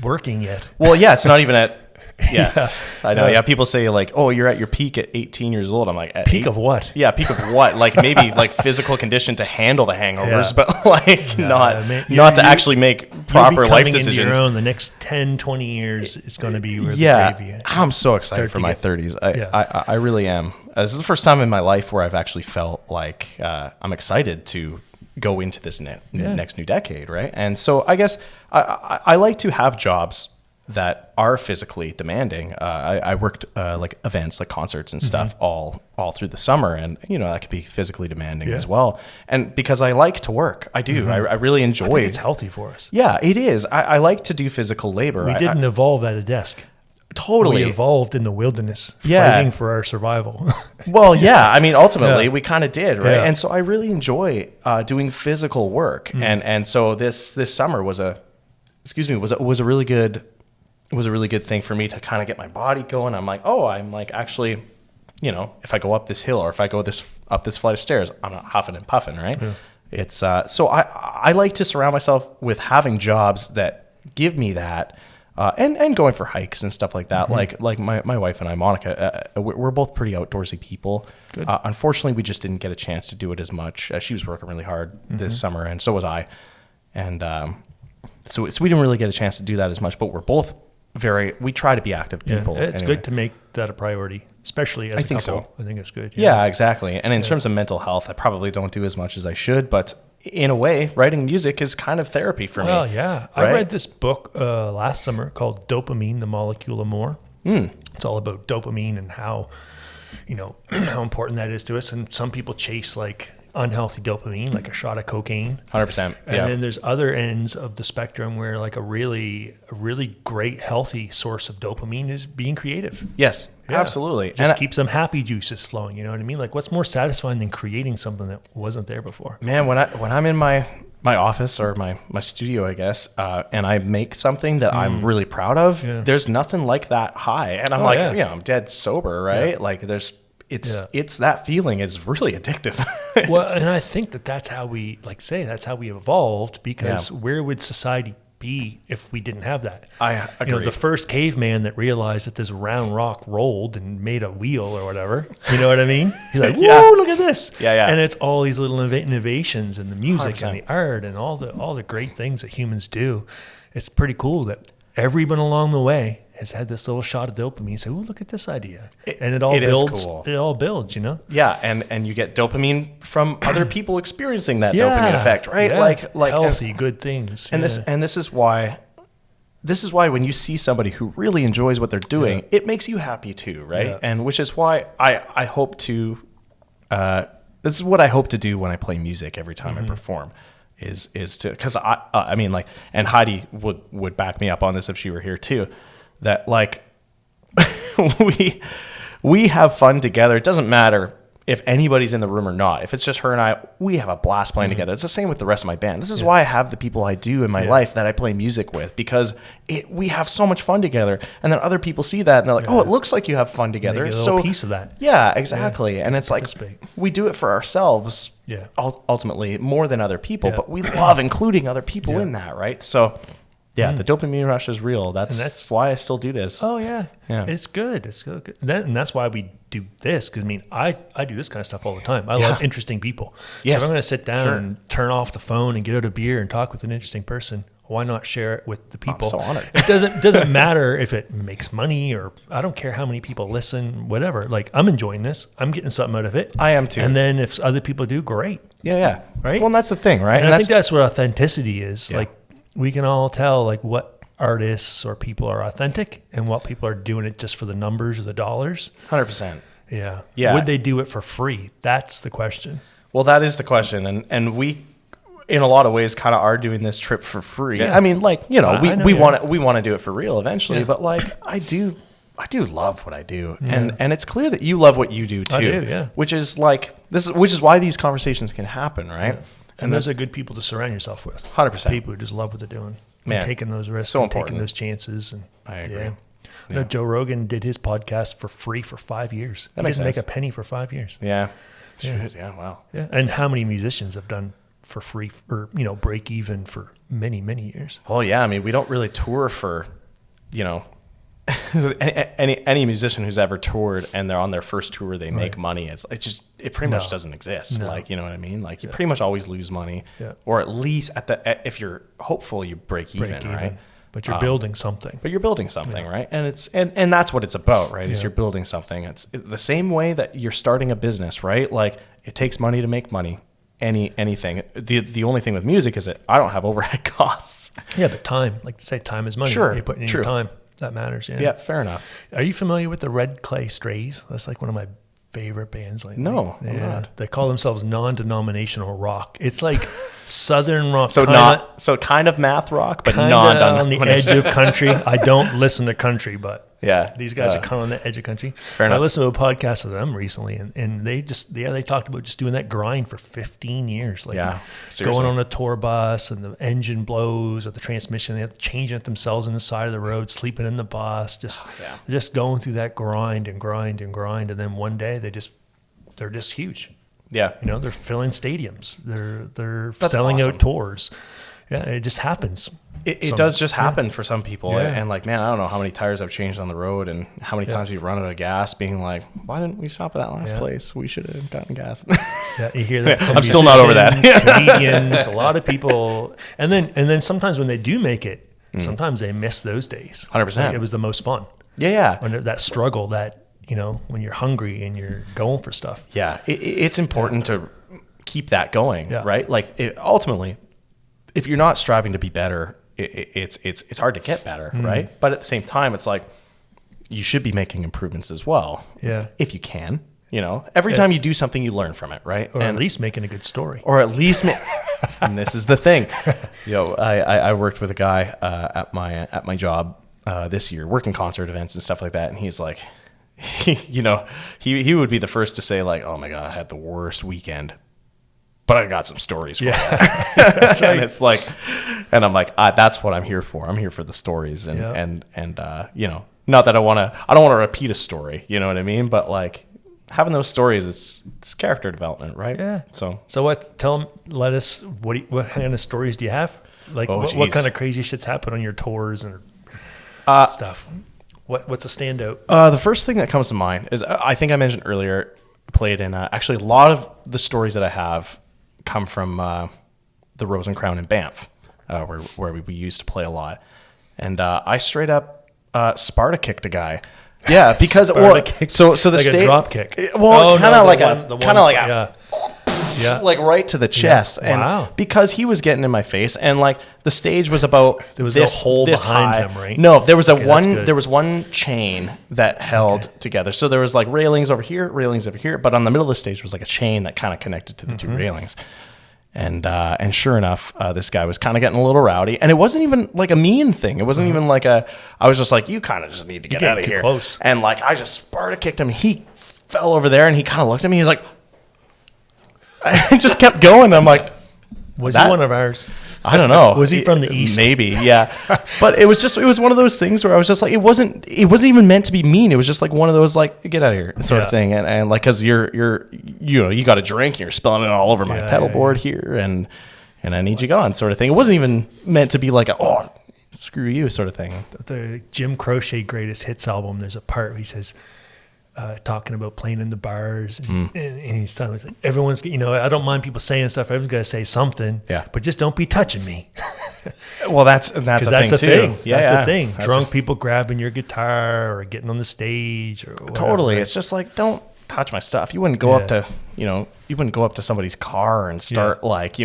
working yet. Well, yeah, it's not even at... Yeah, I know. Yeah, people say like, "Oh, you're at your peak at 18 years old." I'm like, at peak of what? Yeah, peak of what? Like maybe like physical condition to handle the hangovers, but like not to actually make proper life decisions. Into your own. The next 10, 20 years is going to be where the gravy. I'm so excited for my 30s. I really am. This is the first time in my life where I've actually felt like I'm excited to go into this next new decade, right? And so I guess I like to have jobs that are physically demanding. I worked like events, like concerts and stuff all through the summer, and that could be physically demanding as well. And because I like to work, I do. I really enjoy. I think it's healthy for us. Yeah, it is. I like to do physical labor. We didn't evolve at a desk. Totally. We evolved in the wilderness, fighting for our survival. Well, yeah. I mean, ultimately, we kind of did, right? Yeah. And so I really enjoy doing physical work, and so this summer was a really good. It was a really good thing for me to kind of get my body going. I'm like, I'm like actually, if I go up this hill or if I go up this flight of stairs, I'm not huffing and puffing, right? Yeah. It's so I like to surround myself with having jobs that give me that, and going for hikes and stuff like that. Like my wife and I, Monica, we're both pretty outdoorsy people. Good. Unfortunately, we just didn't get a chance to do it as much. She was working really hard this summer, and so was I, and so we didn't really get a chance to do that as much. But we're both we try to be active people. Yeah, it's good to make that a priority, especially as a couple. So. I think it's good. Yeah, exactly. And in terms of mental health, I probably don't do as much as I should, but in a way, writing music is kind of therapy for me. Well, yeah. Right? I read this book last summer called Dopamine, the Molecule of More. It's all about dopamine and how how important that is to us. And some people chase like unhealthy dopamine, like a shot of cocaine. 100%. And then there's other ends of the spectrum where like a really great healthy source of dopamine is being creative. Yes, absolutely. Just keep some happy juices flowing. You know what I mean? Like what's more satisfying than creating something that wasn't there before? Man, when I'm in my office or my studio, I guess, and I make something that I'm really proud of, there's nothing like that high. And I'm I'm dead sober, right? Like it's that feeling is really addictive. Well, and I think that's how we that's how we evolved, because where would society be if we didn't have that? I agree. The first caveman that realized that this round rock rolled and made a wheel or whatever, you know what I mean? He's like, whoa, look at this. Yeah. And it's all these little innovations in the music 100%. And the art and all the great things that humans do. It's pretty cool that everyone along the way has had this little shot of dopamine. So, look at this idea, and it all builds. Cool. It all builds, Yeah, and you get dopamine from other people experiencing that dopamine effect, right? Yeah. Like healthy, good things. And this is why when you see somebody who really enjoys what they're doing, it makes you happy too, right? Yeah. And which is why I hope to. This is what I hope to do when I play music every time I perform. Is to, because I mean, like, and Heidi would back me up on this if she were here too, that like we have fun together. It doesn't matter if anybody's in the room or not. If it's just her and I, we have a blast playing together. It's the same with the rest of my band. This is why I have the people I do in my life that I play music with, because we have so much fun together. And then other people see that and they're like, oh, it looks like you have fun together. They get a little piece of that. Yeah, exactly. Yeah. And it's like, we do it for ourselves ultimately more than other people, but we love including other people in that, right? So the dopamine rush is real. That's why I still do this. Oh yeah. It's good. It's good. And that's why we do this. Because I do this kind of stuff all the time. I love interesting people. Yes. So if I'm going to sit down and turn off the phone and get out a beer and talk with an interesting person, why not share it with the people? I'm so honored. It doesn't matter if it makes money, or I don't care how many people listen, whatever. Like, I'm enjoying this. I'm getting something out of it. I am too. And then if other people do, great. Yeah. Right. Well, and that's the thing, right? And I think that's what authenticity is. Yeah. Like, we can all tell like what artists or people are authentic and what people are doing it just for the numbers or the dollars. 100%. Yeah. Yeah. Would they do it for free? That's the question. Well, that is the question. And we, in a lot of ways, kind of are doing this trip for free. Yeah. I mean, like, we want to do it for real eventually, but like I I do love what I do, and it's clear that you love what you do too. I do, yeah. Which is why these conversations can happen, right? Yeah. And those are good people to surround yourself with. 100%. People who just love what they're doing. Man, and taking those risks, so and taking important. those chances. And I agree. Yeah. You know, Joe Rogan did his podcast for free for 5 years. He didn't make a penny for 5 years. Yeah. Yeah. Wow. Yeah. And how many musicians have done for free or, break even for many, many years? Well, yeah. I mean, we don't really tour for, any musician who's ever toured and they're on their first tour, they make money. It pretty much doesn't exist. No. Like, you know what I mean? Like you pretty much always lose money, or at least if you're hopeful, you break even, right? But you're building something. But you're building something, right? And it's and that's what it's about, right? Is you're building something. It's the same way that you're starting a business, right? Like it takes money to make money. Anything. The only thing with music is that I don't have overhead costs. Yeah, but time, like to say, time is money. Sure, you put in your time. That matters. Yeah, fair enough. Are you familiar with the Red Clay Strays? That's like one of my favorite bands. Like no, I'm not. They call themselves non-denominational rock. It's like Southern rock. So kind of math rock, but on the edge of country. I don't listen to country, but these guys are kind of on the edge of country. Fair enough. I listened to a podcast of them recently, and they they talked about just doing that grind for 15 years. Like going on a tour bus and the engine blows or the transmission, they have to change it themselves on the side of the road, sleeping in the bus, they're just going through that grind, and then one day they're just huge. Yeah. They're filling stadiums. They're That's selling awesome. out tours. Yeah, it just happens. It does just happen for some people. And like, man, I don't know how many tires I've changed on the road and how many times we've run out of gas being like, why didn't we stop at that last place? We should have gotten gas. You hear that from I'm still not over that. Comedians, a lot of people. And then sometimes when they do make it, sometimes they miss those days. 100%. Like, it was the most fun. Yeah. When that struggle, that, when you're hungry and you're going for stuff. Yeah. It's important to keep that going, right? Like ultimately, if you're not striving to be better, it's hard to get better, right? But at the same time, it's like you should be making improvements as well, if you can. Every time you do something, you learn from it, right? Or at least making a good story. Or at least, and this is the thing. I worked with a guy at my job this year, working concert events and stuff like that, and he's like, he would be the first to say like, "Oh my God, I had the worst weekend." But I got some stories for you. That's right. And it's like, and I'm like, that's what I'm here for. I'm here for the stories, and not that I don't want to repeat a story. You know what I mean? But like having those stories, it's character development, right? Yeah. So what kind of stories do you have? Like what kind of crazy shit's happened on your tours and stuff? What's a standout? The first thing that comes to mind is I think I mentioned earlier, played in actually a lot of the stories that I have come from the Rose and Crown in Banff, where we used to play a lot, and I straight up Sparta kicked a guy. Yeah, because so the like stage, a drop kick. Well, kind of like right to the chest, and because he was getting in my face, and like the stage was about there was no hole behind high. Him, right? No, there was there was one chain that held together. So there was like railings over here, but on the middle of the stage was like a chain that kind of connected to the two railings. And sure enough, this guy was kind of getting a little rowdy, and it wasn't even like a mean thing. It wasn't even like I was just like, you kind of just need to get out of here. Close. And like I just Sparta kicked him. He fell over there, and he kind of looked at me. He's like, I just kept going. I'm like, was he one of ours? I don't know. Was he from the East? Maybe, yeah. But it was one of those things where I was just like, it wasn't even meant to be mean. It was just like one of those like, get out of here sort of thing. And like, cause you got a drink and you're spilling it all over my pedal board here and I need you gone sort of thing. It wasn't even meant to be like screw you sort of thing. The Jim Croce Greatest Hits album, there's a part where he says, talking about playing in the bars and he's telling us everyone's, I don't mind people saying stuff. Everyone's got to say something, but just don't be touching me. Well, that's a thing. Yeah, that's a thing. Drunk people grabbing your guitar or getting on the stage or whatever. Totally. Right? It's just like, don't touch my stuff. You wouldn't go up to somebody's car and start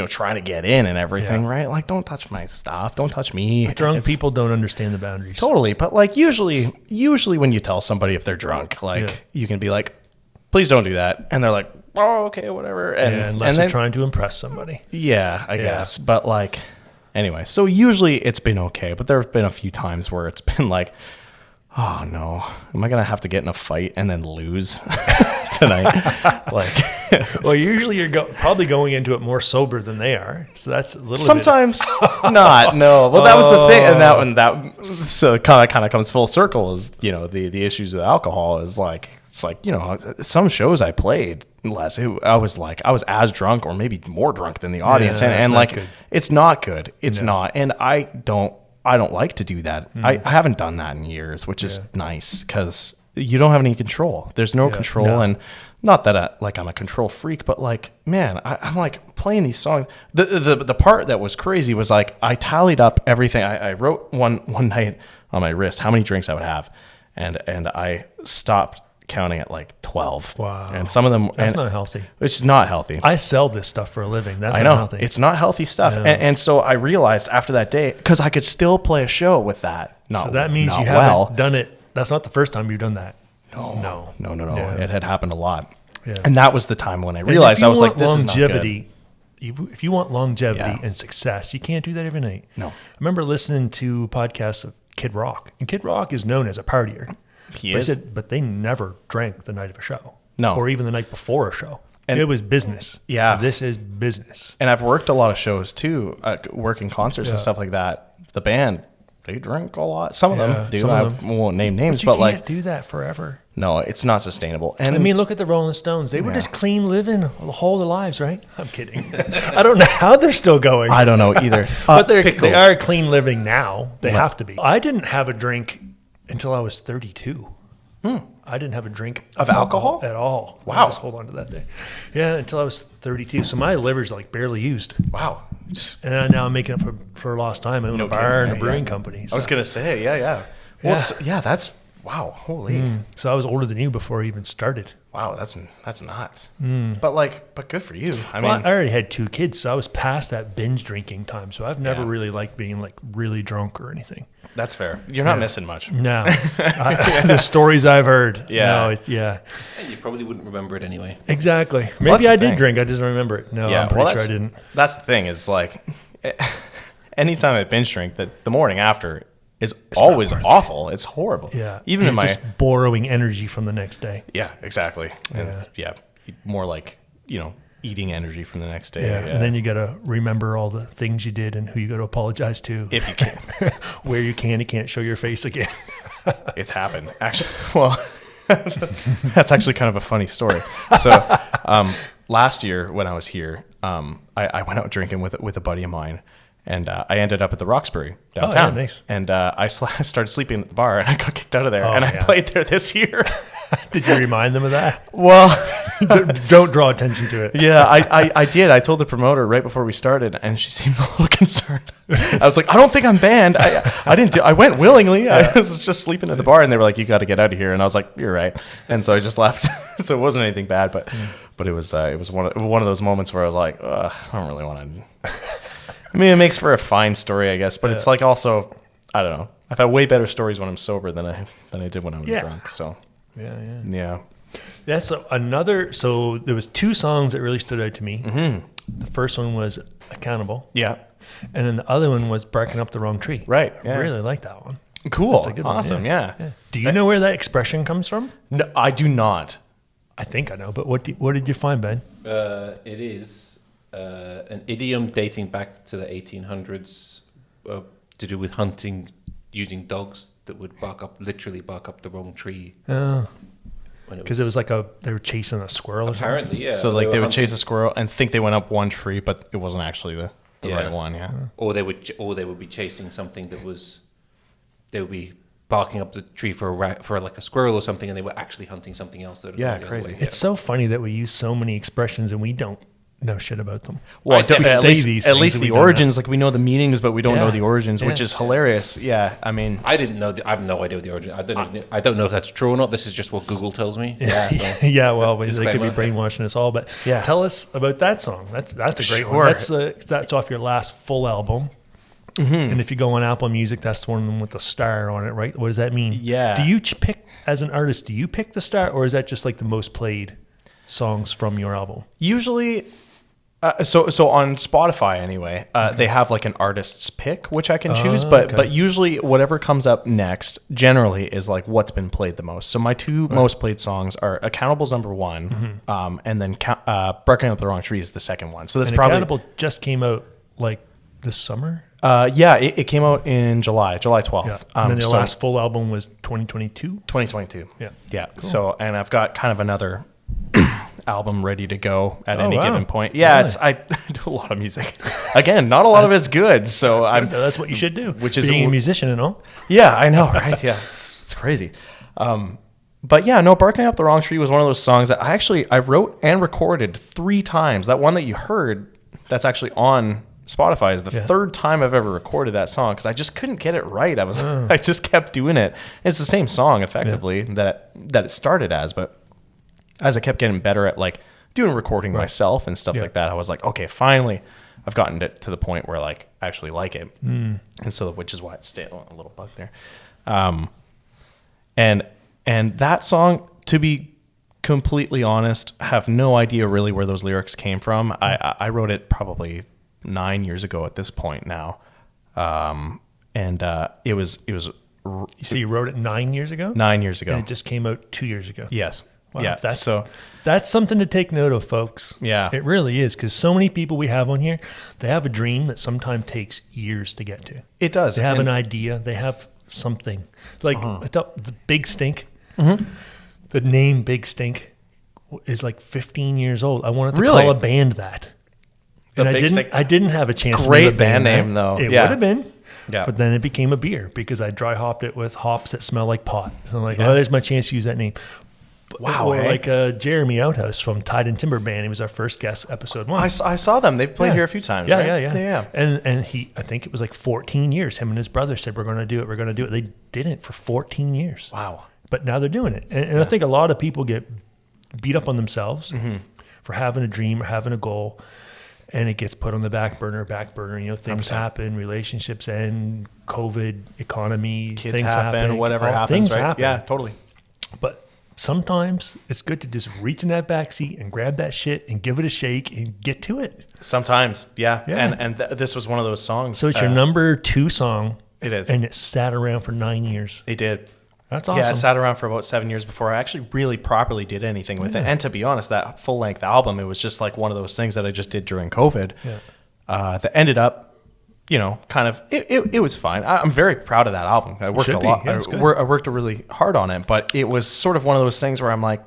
trying to get in and everything, right? Like, don't touch my stuff. Don't touch me. But drunk people don't understand the boundaries. Totally. But like usually when you tell somebody if they're drunk, you can be like, please don't do that. And they're like, oh, okay, whatever. Unless you're trying to impress somebody. Yeah, I guess. But like, anyway, so usually it's been okay. But there have been a few times where it's been like, oh no, am I gonna have to get in a fight and then lose tonight? Like, well, usually you're probably going into it more sober than they are, so that's a little. Sometimes not. No, well, that was the thing, and that so kind of comes full circle. Is the issues with alcohol is like it's like some shows I played last, I was as drunk or maybe more drunk than the audience, and like good. It's not good. It's not, and I don't like to do that. I haven't done that in years, which is nice because you don't have any control. There's no control, and not that I'm a control freak, but like, man, I'm like playing these songs. The part that was crazy was like I tallied up everything. I wrote one night on my wrist how many drinks I would have, and I stopped counting at like 12. Wow. And some of them, that's not healthy. It's not healthy. I sell this stuff for a living. That's not healthy. It's not healthy stuff. Yeah. And so I realized after that day, because I could still play a show with that. So that means you haven't done it. That's not the first time you've done that. No. Yeah. It had happened a lot. Yeah. And that was the time when I realized, I was like, this is not good. If you want longevity and success, you can't do that every night. No. I remember listening to podcasts of Kid Rock, and Kid Rock is known as a partier. But they never drank the night of a show. No. Or even the night before a show. And it was business. Yeah. So this is business. And I've worked a lot of shows too, working concerts and stuff like that. The band, they drink a lot. Some of them do. I won't name names, but you can't do that forever. No, it's not sustainable. And I mean, look at the Rolling Stones. They were just clean living the whole of their lives, right? I'm kidding. I don't know how they're still going. I don't know either. But they are clean living now. They have to be. I didn't have a drink until I was 32. I didn't have a drink of alcohol at all. Wow. Just hold on to that there. Yeah, until I was 32. So my liver's like barely used. Wow. And now I'm making up for lost time. I own a bar and a brewing company. So. I was going to say, yeah. Well, that's wow. Holy. So I was older than you before I even started. Wow, that's nuts. But good for you. I mean, I already had 2 kids, so I was past that binge drinking time. So I've never really liked being like really drunk or anything. That's fair. You're not missing much. No. The stories I've heard. Yeah. No, And you probably wouldn't remember it anyway. Exactly. Maybe I did drink. I just don't remember it. No, I'm pretty sure I didn't. That's the thing is like, anytime I binge drink, the morning after is always awful. It's horrible. Yeah. Even You're just borrowing energy from the next day. Yeah, exactly. And more like, eating energy from the next day. Yeah. And then you got to remember all the things you did and who you got to apologize to. If you can. Where you can't show your face again. It's happened. Actually, well, that's actually kind of a funny story. So last year when I was here, I went out drinking with a buddy of mine. And I ended up at the Roxbury downtown. Oh, yeah, nice. And I started sleeping at the bar, and I got kicked out of there. I played there this year. Did you remind them of that? Well, don't draw attention to it. Yeah, I did. I told the promoter right before we started, and she seemed a little concerned. I was like, I don't think I'm banned. I went willingly. I was just sleeping at the bar, and they were like, you got to get out of here. And I was like, you're right. And so I just left. So it wasn't anything bad, but it was one of those moments where I was like, I don't really want to. I mean, it makes for a fine story, I guess, but it's like also, I don't know. I've had way better stories when I'm sober than I did when I was drunk. So yeah. That's another. So there was 2 songs that really stood out to me. Mm-hmm. The first one was Accountable. Yeah. And then the other one was Barking Up the Wrong Tree. Right. I really like that one. Cool. That's a good awesome. One. Yeah. Do you know where that expression comes from? No, I do not. I think I know, but what did you find, Ben? It is an idiom dating back to the 1800s to do with hunting using dogs that would literally bark up the wrong tree. Oh. Because it was like they were chasing a squirrel or something? Apparently, yeah. So like they would chase a squirrel and think they went up one tree, but it wasn't actually the right one, yeah. Or they would be chasing something they would be barking up the tree for like a squirrel or something, and they were actually hunting something else. Crazy. It's so funny that we use so many expressions and we don't know shit about them. Well, at least the origins, like we know the meanings, but we don't know the origins, which is hilarious. Yeah, I mean, I didn't know. I have no idea what the origin. I don't know if that's true or not. This is just what Google tells me. Yeah. Well, they could be brainwashing us all. But tell us about that song. That's a great one. That's off your last full album. Mm-hmm. And if you go on Apple Music, that's the one with the star on it, right? What does that mean? Yeah. Do you pick, as an artist, do you pick the star, or is that just like the most played songs from your album? Usually, So on Spotify anyway, they have like an artist's pick, which I can choose, but usually whatever comes up next generally is like what's been played the most. So my two most played songs are Accountable's number one, and then Barking Up the Wrong Tree is the second one. So that's probably Accountable just came out like this summer. It came out in July 12th. Yeah. And then the last full album was 2022. 2022. Yeah. Cool. So, and I've got kind of another album ready to go at any given point. Yeah, really? I do a lot of music. Again, not a lot of it's good. So that's what you should do. Which is being a musician and all. Yeah, I know, right? Yeah, it's crazy. But yeah, no, Barking Up the Wrong Tree was one of those songs that I wrote and recorded 3 times. That one that you heard that's actually on Spotify is the third time I've ever recorded that song because I just couldn't get it right. I just kept doing it. It's the same song effectively that it started as, but as I kept getting better at like doing recording myself and stuff like that, I was like, okay, finally I've gotten to the point where like I actually like it. And so, which is why it's still a little bug there. And that song, to be completely honest, have no idea really where those lyrics came from. I wrote it probably 9 years ago at this point now. It was. So you wrote it 9 years ago? 9 years ago. And it just came out 2 years ago. Yes. Wow, yeah. That's something to take note of, folks. Yeah. It really is, because so many people we have on here, they have a dream that sometimes takes years to get to. It does. They have an idea. They have something. Like the Big Stink, the name Big Stink is like 15 years old. I wanted to call a band that. And I didn't have a chance to name a band name, though. It would have been. Yeah. But then it became a beer because I dry hopped it with hops that smell like pot. So I'm like, oh, there's my chance to use that name. Wow. Or like Jeremy Outhouse from Tide and Timber Band. He was our first guest, episode 1. I saw them. They've played here a few times. Yeah, right? yeah. And he, I think it was like 14 years. Him and his brother said, we're going to do it. They did it for 14 years. Wow. But now they're doing it. And I think a lot of people get beat up on themselves for having a dream or having a goal. And it gets put on the back burner. You know, things 100%. Happen, relationships end, COVID, economy, kids things happen, whatever happens, things right? happen. Yeah, totally. But sometimes it's good to just reach in that back seat and grab that shit and give it a shake and get to it. Sometimes, yeah. And this was one of those songs. So it's your number 2 song. It is. And it sat around for 9 years. It did. That's awesome. Yeah, it sat around for about 7 years before I actually really properly did anything with it. And to be honest, that full-length album, it was just like one of those things that I just did during COVID that ended up, you know, kind of, it was fine. I'm very proud of that album. I worked a lot. Yeah, I worked really hard on it, but it was sort of one of those things where I'm like,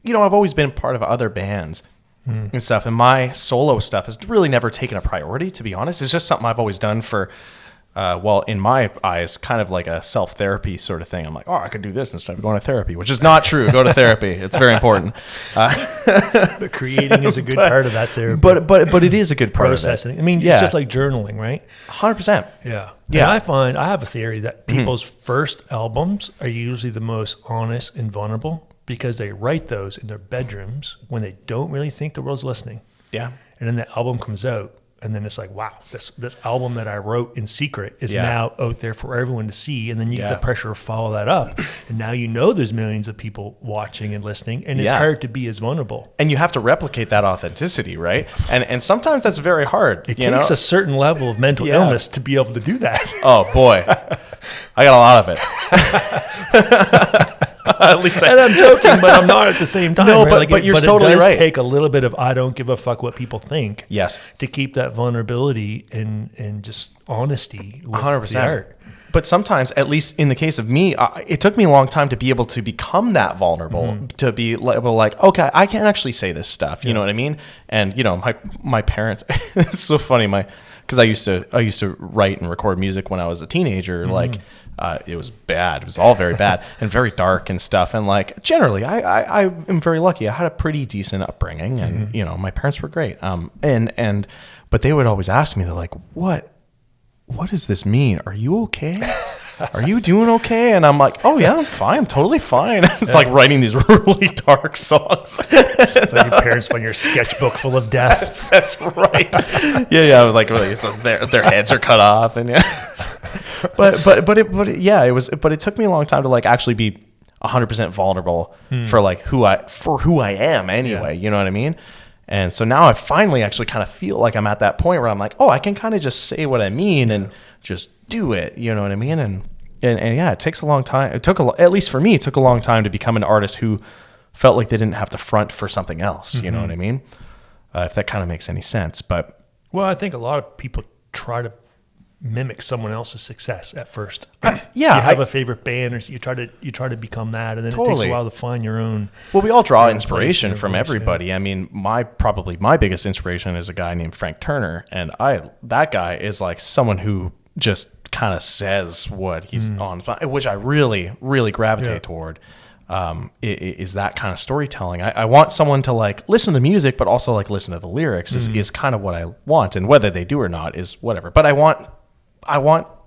you know, I've always been part of other bands and stuff, and my solo stuff has really never taken a priority, to be honest. It's just something I've always done for... well, in my eyes, kind of like a self-therapy sort of thing. I'm like, oh, I could do this instead of going to therapy, which is not true. Go to therapy. It's very important. But creating is a good part of that therapy. But it is a good part processing. of it. I mean, it's just like journaling, right? 100%. Yeah. And I have a theory that people's first albums are usually the most honest and vulnerable because they write those in their bedrooms when they don't really think the world's listening. Yeah. And then the album comes out. And then it's like, wow, this album that I wrote in secret is now out there for everyone to see. And then you get the pressure to follow that up. And now you know there's millions of people watching and listening. And it's hard to be as vulnerable. And you have to replicate that authenticity, right? And sometimes that's very hard. It takes a certain level of mental illness to be able to do that. Oh, boy. I got a lot of it. At least and I'm joking, but I'm not at the same time. No, right? but you're totally right. It does take a little bit of I don't give a fuck what people think. Yes. To keep that vulnerability and just honesty with 100%. The art. But sometimes, at least in the case of me, it took me a long time to be able to become that vulnerable, to be able like, okay, I can actually say this stuff. You know what I mean? And, you know, my parents, it's so funny, because I used to write and record music when I was a teenager, like, it was bad. It was all very bad and very dark and stuff. And like, generally, I am very lucky. I had a pretty decent upbringing, and you know, my parents were great. But they would always ask me, they're like, what does this mean? Are you okay? Are you doing okay? And I'm like, oh yeah, I'm fine. I'm totally fine. It's like writing these really dark songs. It's like your parents find your sketchbook full of death. That's right. Yeah. Like really, so their heads are cut off, and But it took me a long time to like actually be 100% vulnerable for who I am anyway. You know what I mean? And so now I finally actually kind of feel like I'm at that point where I'm like, oh, I can kind of just say what I mean and just do it. You know what I mean? And yeah, it takes a long time. At least for me, it took a long time to become an artist who felt like they didn't have to front for something else. You know what I mean? If that kind of makes any sense. But well, I think a lot of people try to mimic someone else's success at first. Yeah, you have a favorite band, or you try to become that, and then it takes a while to find your own. Well, we all draw inspiration from everybody. Yeah. I mean, my biggest inspiration is a guy named Frank Turner, and that guy is like someone who just kind of says what he's on, which I really, really gravitate toward. Is that kind of storytelling. I want someone to like listen to the music, but also like listen to the lyrics is kind of what I want, and whether they do or not is whatever. But I want,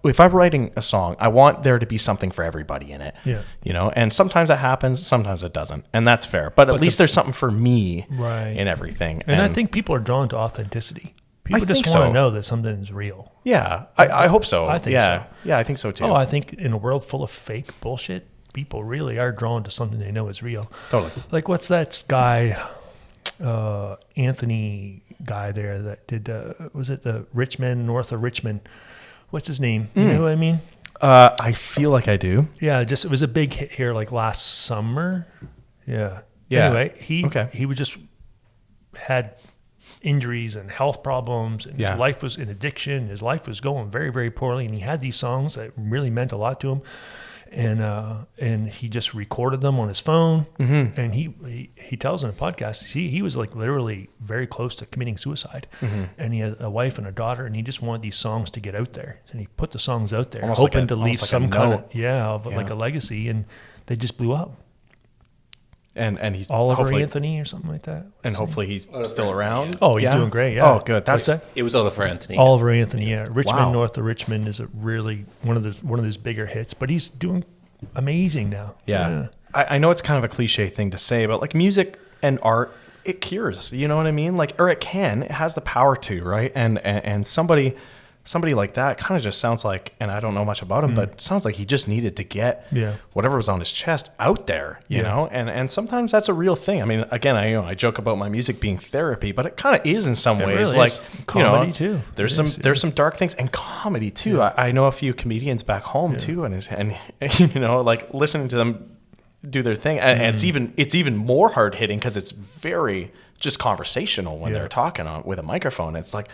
if I'm writing a song, I want there to be something for everybody in it. Yeah. You know, and sometimes that happens, sometimes it doesn't, and that's fair. But at least there's something for me in everything. And I think people are drawn to authenticity. People just want to know that something's real. Yeah, I hope so. I think so. Yeah, I think so too. Oh, I think in a world full of fake bullshit, people really are drawn to something they know is real. Totally. Like, what's that guy, Anthony guy there that did, was it the Richmond, north of Richmond? What's his name? You know what I mean? I feel like I do. Yeah, it was a big hit here like last summer. Yeah. Anyway, he was just had injuries and health problems, and his life was in addiction. His life was going very, very poorly, and he had these songs that really meant a lot to him. And he just recorded them on his phone, and he tells in a podcast he was like literally very close to committing suicide, and he has a wife and a daughter, and he just wanted these songs to get out there, and he put the songs out there, hoping to leave some kind of like a legacy, and they just blew up. And he's Oliver Anthony or something like that. And hopefully he's still around. Oh, he's doing great. Yeah. Oh, good. It was Oliver Anthony. Oliver Anthony. Yeah. Richmond, north of Richmond, is a really one of those bigger hits. But he's doing amazing now. Yeah. I know it's kind of a cliche thing to say, but like music and art, it cures. You know what I mean? Like, or it has the power to, right? And somebody like that kind of just sounds like, and I don't know much about him, but sounds like he just needed to get whatever was on his chest out there, you know? And sometimes that's a real thing. I mean, again, I joke about my music being therapy, but it kind of is in some ways. Really like, comedy too. There's some dark things, and comedy too. Yeah. I know a few comedians back home too, and you know, like listening to them do their thing, and it's even more hard hitting because it's very just conversational when they're talking with a microphone. It's like,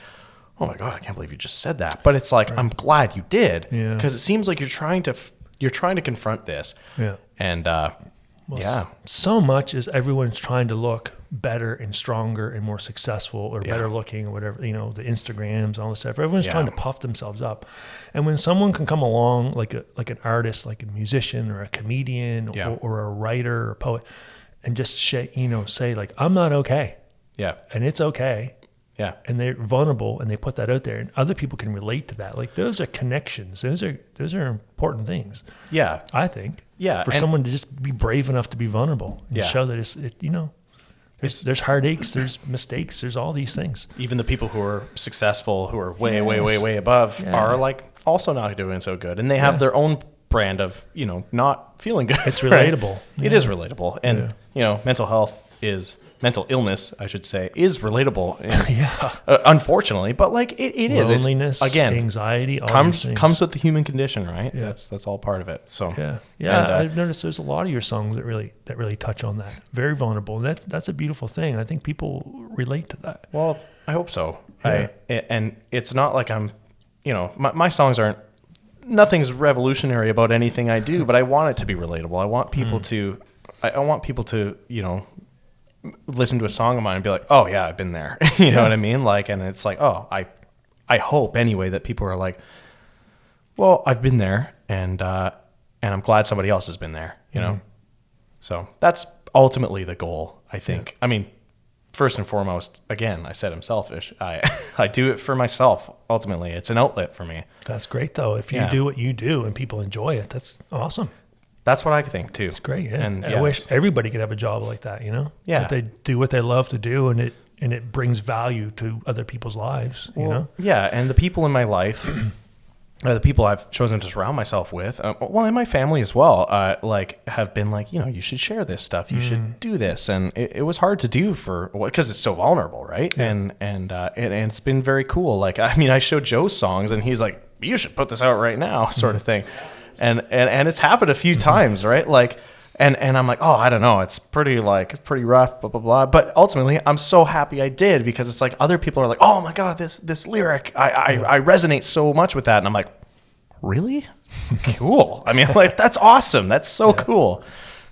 oh my God, I can't believe you just said that. But it's like, I'm glad you did, because it seems like you're trying to confront this. Yeah. And so much as everyone's trying to look better and stronger and more successful or better looking or whatever, you know, the Instagrams and all this stuff. Everyone's trying to puff themselves up. And when someone can come along like an artist, like a musician or a comedian or a writer or a poet, and just say like, I'm not okay. Yeah. And it's okay. Yeah. And they're vulnerable, and they put that out there, and other people can relate to that. Like, those are connections. Those are important things. Yeah. I think. Yeah. For someone to just be brave enough to be vulnerable and show that there's heartaches, there's mistakes, there's all these things. Even the people who are successful, who are way above, are like also not doing so good, and they have their own brand of, not feeling good. It's relatable. Right? Yeah. It is relatable. And, mental illness, I should say, is relatable. Unfortunately, but like it is. Loneliness, again, anxiety, all these things. Comes with the human condition, right? Yeah. That's all part of it. So I've noticed there's a lot of your songs that really touch on that. Very vulnerable. And that's a beautiful thing. I think people relate to that. Well, I hope so. Yeah. And it's not like I'm, my songs aren't. Nothing's revolutionary about anything I do, but I want it to be relatable. I want people to. I want people to, listen to a song of mine and be like, oh yeah, I've been there. You know what I mean? Like, and it's like, oh, I hope anyway that people are like, well, I've been there, and I'm glad somebody else has been there, you know? So that's ultimately the goal, I think. Yeah. I mean, first and foremost, again, I said I'm selfish. I do it for myself. Ultimately, it's an outlet for me. That's great though. If you do what you do and people enjoy it, that's awesome. That's what I think too. It's great. Yeah. And I wish everybody could have a job like that, Yeah. That they do what they love to do, and it brings value to other people's lives, Yeah. And the people in my life, the people I've chosen to surround myself with, well, and my family as well, have been like, you should share this stuff. You should do this. And it was hard to do because it's so vulnerable, right? Yeah. And it's been very cool. Like, I mean, I showed Joe songs and he's like, you should put this out right now, sort of thing. And it's happened a few times, right? Like, and I'm like, oh, I don't know. It's pretty rough, blah, blah, blah. But ultimately, I'm so happy I did, because it's like other people are like, oh my God, this lyric, I resonate so much with that. And I'm like, really? Cool. I mean, like, that's awesome. That's so cool.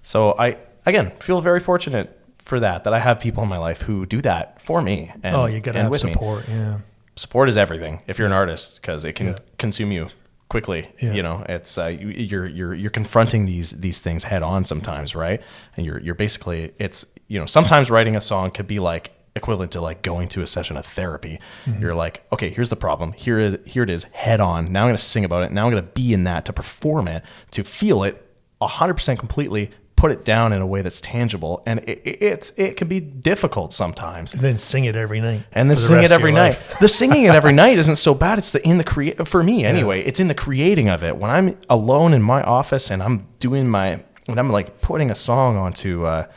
So I, again, feel very fortunate for that I have people in my life who do that for me. And, you got to have support. Yeah. Support is everything if you're an artist, because it can consume you quickly. It's you're confronting these things head on sometimes, right? And you're basically, it's sometimes writing a song could be like equivalent to like going to a session of therapy. You're like, okay, here's the problem, here it is, head on. Now I'm going to sing about it, now I'm going to be in that, to perform it, to feel it 100% completely, put it down in a way that's tangible. And it can be difficult sometimes. And then sing it every night. And then sing it every night. The singing it every night isn't so bad. It's for me anyway, it's in the creating of it. When I'm alone in my office and I'm doing when I'm like putting a song onto, on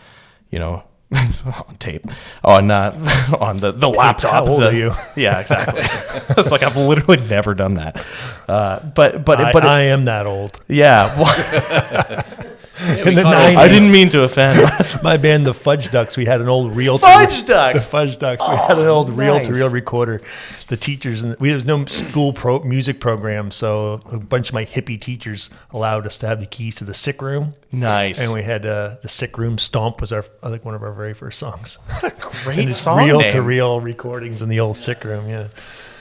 tape, on the laptop. How old are you? Yeah, exactly. It's like I've literally never done that. But I am that old. Yeah. Well, in the 90s. I didn't mean to offend. My band, the Fudge Ducks, we had an old reel-to-reel. Fudge Ducks. The Fudge Ducks. We had an old reel-to-reel recorder. The teachers, there was no school music program, so a bunch of my hippie teachers allowed us to have the keys to the sick room. Nice. And we had the Sick Room Stomp was one of our very first songs. What a great song reel-to-reel recordings in the old sick room. Yeah.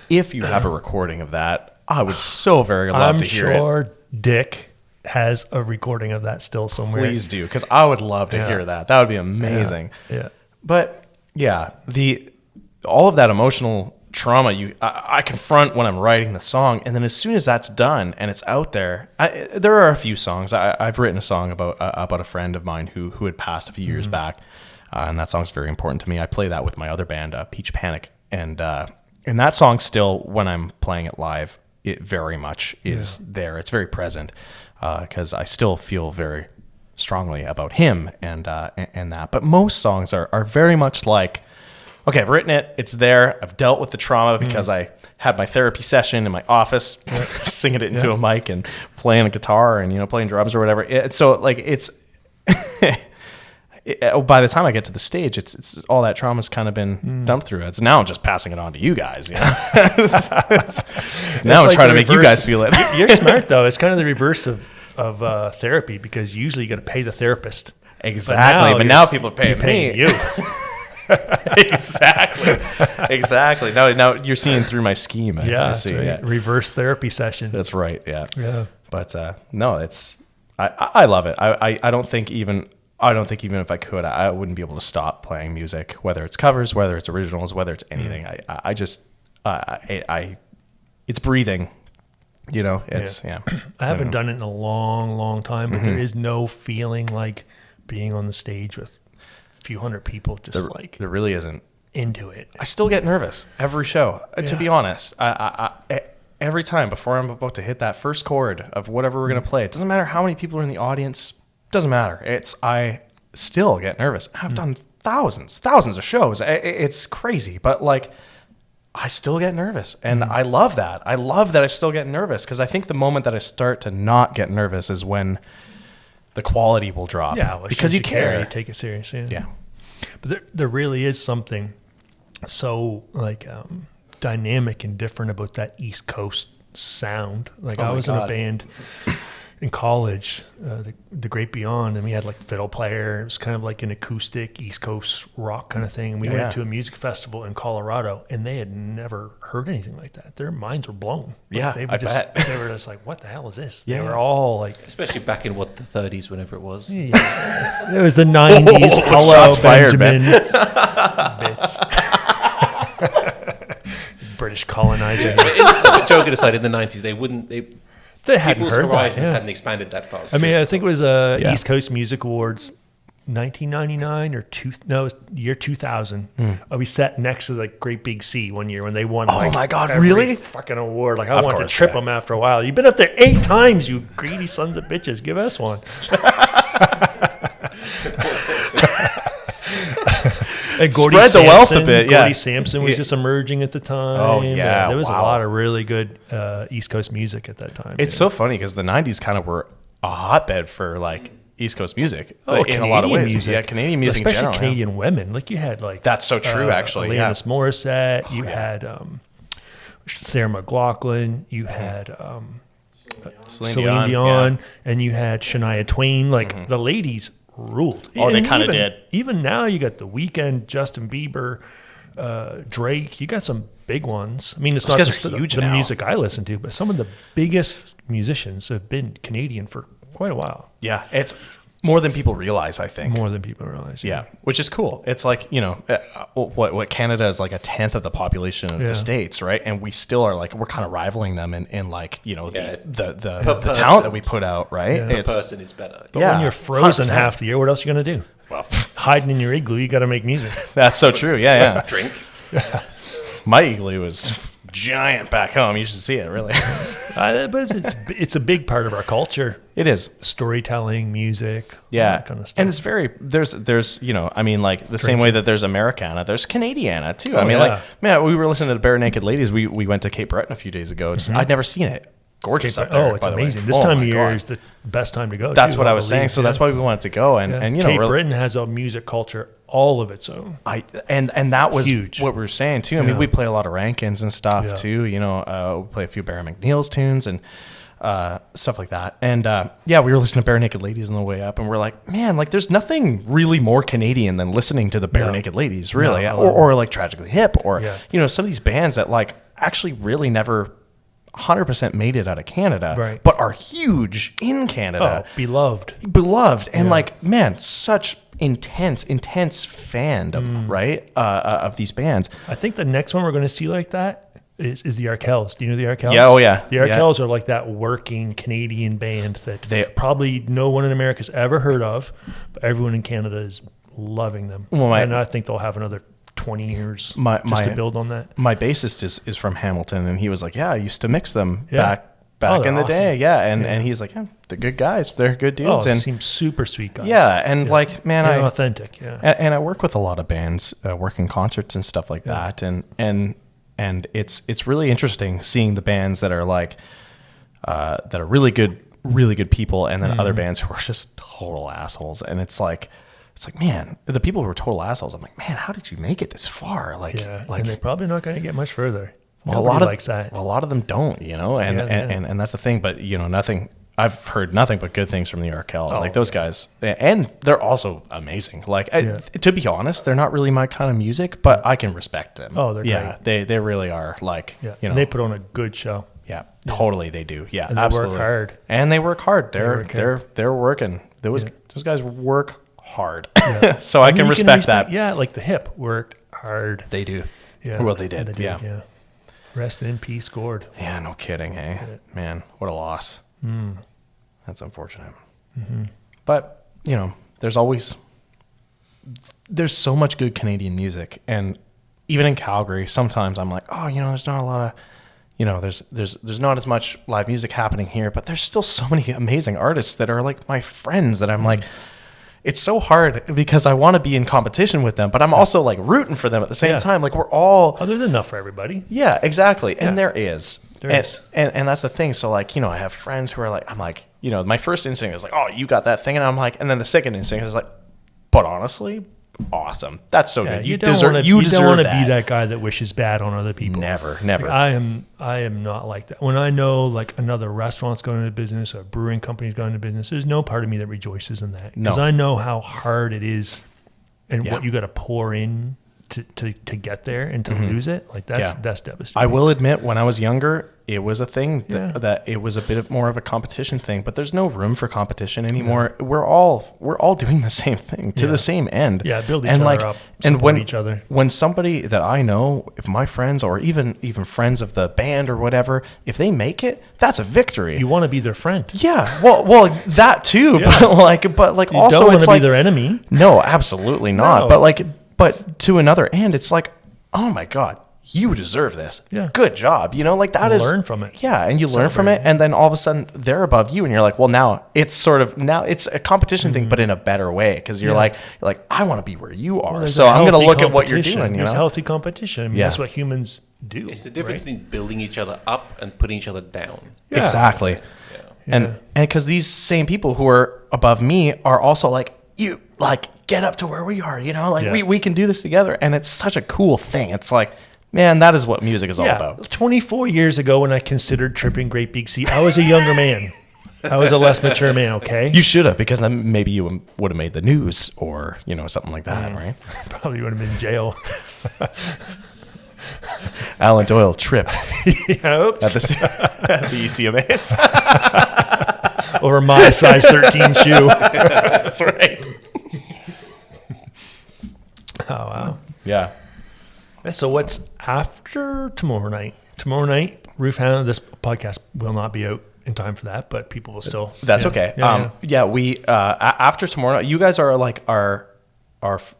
If you have a recording of that, I would so very love to hear it. I'm sure Dick has a recording of that still somewhere. Please do, because I would love to hear that. That would be amazing. Yeah. But yeah, all of that emotional trauma I confront when I'm writing the song, and then as soon as that's done and it's out there, there are a few songs. I've written a song about a friend of mine who had passed a few years back, and that song's very important to me. I play that with my other band, Peach Panic, and that song still, when I'm playing it live, it very much is there. It's very present. Because I still feel very strongly about him and that. But most songs are very much like, okay, I've written it, it's there, I've dealt with the trauma because I had my therapy session in my office, singing it into a mic and playing a guitar and playing drums or whatever. So like it's by the time I get to the stage, it's all that trauma's kind of been dumped through. It's now just passing it on to you guys. Now I'm trying to make you guys feel it. You're smart though. It's kind of the reverse of therapy, because usually you got to pay the therapist. Exactly, but now people are paying me. You. Exactly. Now you're seeing through my scheme. Yeah, I see. right. Yeah. Reverse therapy session. That's right. Yeah. Yeah. But no, I love it. I don't think even if I could, I wouldn't be able to stop playing music, whether it's covers, whether it's originals, whether it's anything. It's breathing, it's, I haven't done it in a long, long time, but there is no feeling like being on the stage with a few hundred people, there really isn't. Into it. I still get nervous every show, to be honest. Every time before I'm about to hit that first chord of whatever we're going to play, it doesn't matter how many people are in the audience. Doesn't matter. I still get nervous. I've done thousands of shows. It's crazy, but like, I still get nervous, and I love that. I love that I still get nervous, because I think the moment that I start to not get nervous is when the quality will drop. Yeah, well, because you care. You take it serious. Yeah. But there really is something so like dynamic and different about that East Coast sound. Like I was in a band in college, the Great Beyond, and we had like fiddle player. It was kind of like an acoustic East Coast rock kind of thing. And we went to a music festival in Colorado, and they had never heard anything like that. Their minds were blown. Yeah, they were They were just like, "What the hell is this?" They were all like, especially back in the 30s, whenever it was. Yeah. It was the 90s. Hello, shots Benjamin. Fired, Bitch. British colonizer. But joking aside, in the 90s, they hadn't people's heard horizons that, hadn't expanded that far. I mean, I think it was East Coast Music Awards 1999 or year 2000. We sat next to the Great Big Sea one year when they won. Oh my God, every really? fucking award. Like I wanted to trip them after a while. You've been up there 8 times, you greedy sons of bitches. Give us one. And Spread the wealth a bit. Yeah, Gordy Sampson was just emerging at the time. Oh yeah, there was a lot of really good East Coast music at that time. It's so funny because the 90s kind of were a hotbed for like East Coast music in Canadian a lot of ways. Music. Yeah, Canadian music, especially in general, Canadian women. Like you had like that's so true. Actually, Alanis Morissette. You had Sarah McLachlan. You had Celine Dion, and you had Shania Twain. Like the ladies ruled. Oh, they kind of did. Even now, you got The Weeknd, Justin Bieber, Drake. You got some big ones. I mean, it's not just the music I listen to, but some of the biggest musicians have been Canadian for quite a while. Yeah, it's more than people realize, I think. More than people realize. Yeah, which is cool. It's like, you know, what Canada is like 1/10 of the population of the States, right? And we still are like, we're kind of rivaling them in like, you know, the talent that we put out, right? Yeah. Per person is better. But when you're frozen 100%. Half the year, what else are you going to do? Well, hiding in your igloo, you got to make music. That's so true. Yeah. Drink. My igloo is giant back home. You should see it, really. But it's a big part of our culture. It is. Storytelling, music, all that kind of stuff. And it's very, there's you know, I mean, like the same way that there's Americana, there's Canadiana too. I mean, like, man, we were listening to Bare Naked Ladies. We went to Cape Breton a few days ago. I'd never seen it. Gorgeous up there. Oh, it's amazing. This time of year is the best time to go. That's what I was saying. So that's why we wanted to go. And you know, Cape Breton has a music culture all of its own. And that was huge. What we were saying too. I mean, we play a lot of Rankins and stuff too. You know, we play a few Barry McNeil's tunes and stuff like that. And we were listening to Bare Naked Ladies on the way up, and we're like, man, like there's nothing really more Canadian than listening to the Bare Naked Ladies, really, or like Tragically Hip, or you know, some of these bands that like actually really never 100% made it out of Canada, but are huge in Canada. Oh, beloved. And like, man, such intense fandom, right? Of these bands. I think the next one we're going to see like that is the Arkells. Do you know the Arkells? Yeah, oh yeah. The Arkells are like that working Canadian band that probably no one in America's ever heard of, but everyone in Canada is loving them. Well, and I think they'll have another 20 years just to build on that. My bassist is from Hamilton, and he was like, I used to mix them back in the day. Yeah, and he's like, they're good guys. They're good dudes. And they seem super sweet guys. Yeah, and like, man, they're authentic. Yeah, and I work with a lot of bands, working concerts and stuff like that, and it's really interesting seeing the bands that are like that are really good people, and then other bands who are just total assholes. And it's like, man, the people who are total assholes, I'm like, man, how did you make it this far? Like and they're probably not going to get much further. Well, Nobody likes that. A lot of them don't, you know, and that's the thing. But you know, I've heard nothing but good things from the Arkells. Like those guys, and they're also amazing. Like to be honest, they're not really my kind of music, but I can respect them. Oh, they're great. They really are. Like, you know, and they put on a good show. Yeah, totally, they do. Yeah, and absolutely. They work hard. And they work hard. They're working. Those guys work hard. Yeah. So I can respect that. Yeah, like the Hip worked hard. They do. Yeah. Well, they did. Yeah. Rest in peace, Gord. Yeah, no kidding, hey? Man, what a loss. That's unfortunate. Mm-hmm. But, you know, there's so much good Canadian music. And even in Calgary, sometimes I'm like, oh, you know, there's not a lot of, you know, there's not as much live music happening here, but there's still so many amazing artists that are like my friends that I'm like, it's so hard because I want to be in competition with them, but I'm also like rooting for them at the same time. Like we're all... Oh, there's enough for everybody. Yeah, exactly. Yeah. And there is. There is. And that's the thing. So like, you know, I have friends who are like, I'm like, you know, my first instinct is like, oh, you got that thing. And I'm like, and then the second instinct is like, but honestly, awesome. That's so good. You don't want to be that guy that wishes bad on other people. Never. Like, I am not like that. When I know like another restaurant's going into business, a brewing company's going into business, there's no part of me that rejoices in that. Because I know how hard it is and what you got to pour in to get there and to lose it, like that's devastating. I will admit, when I was younger, it was a thing that it was a bit more of a competition thing, but there's no room for competition anymore. Yeah. We're all doing the same thing to the same end. Yeah, build each other up, support each other. When somebody that I know, if my friends or even friends of the band or whatever, if they make it, that's a victory. You want to be their friend. Yeah, well, that too. Yeah. But like you also don't want it's to like be their enemy. No, absolutely not. No. But to another end, it's like, oh my God, you deserve this. Yeah. Good job. Like that is learn from it. Yeah. And you learn from it. And then all of a sudden they're above you and you're like, well, now it's a competition thing, but in a better way. Cause you're like, I want to be where you are. So I'm going to look at what you're doing. There's healthy competition. I mean, that's what humans do. It's the difference between building each other up and putting each other down. Yeah. Exactly. Yeah. And because these same people who are above me are also like, you get up to where we are, we can do this together. And it's such a cool thing. It's like, man, that is what music is all about. 24 years ago when I considered tripping Great Big Sea, I was a younger man. I was a less mature man, okay? You should have, because then maybe you would have made the news or, something like that, right? Probably would have been in jail. Alan Doyle tripped. Oops. At the ECMAs. Over my size 13 shoe. That's right. Oh, wow. Yeah. So what's after tomorrow night? Tomorrow night, Roof Hound, this podcast will not be out in time for that, but people will still. That's okay. We after tomorrow night, you guys are like our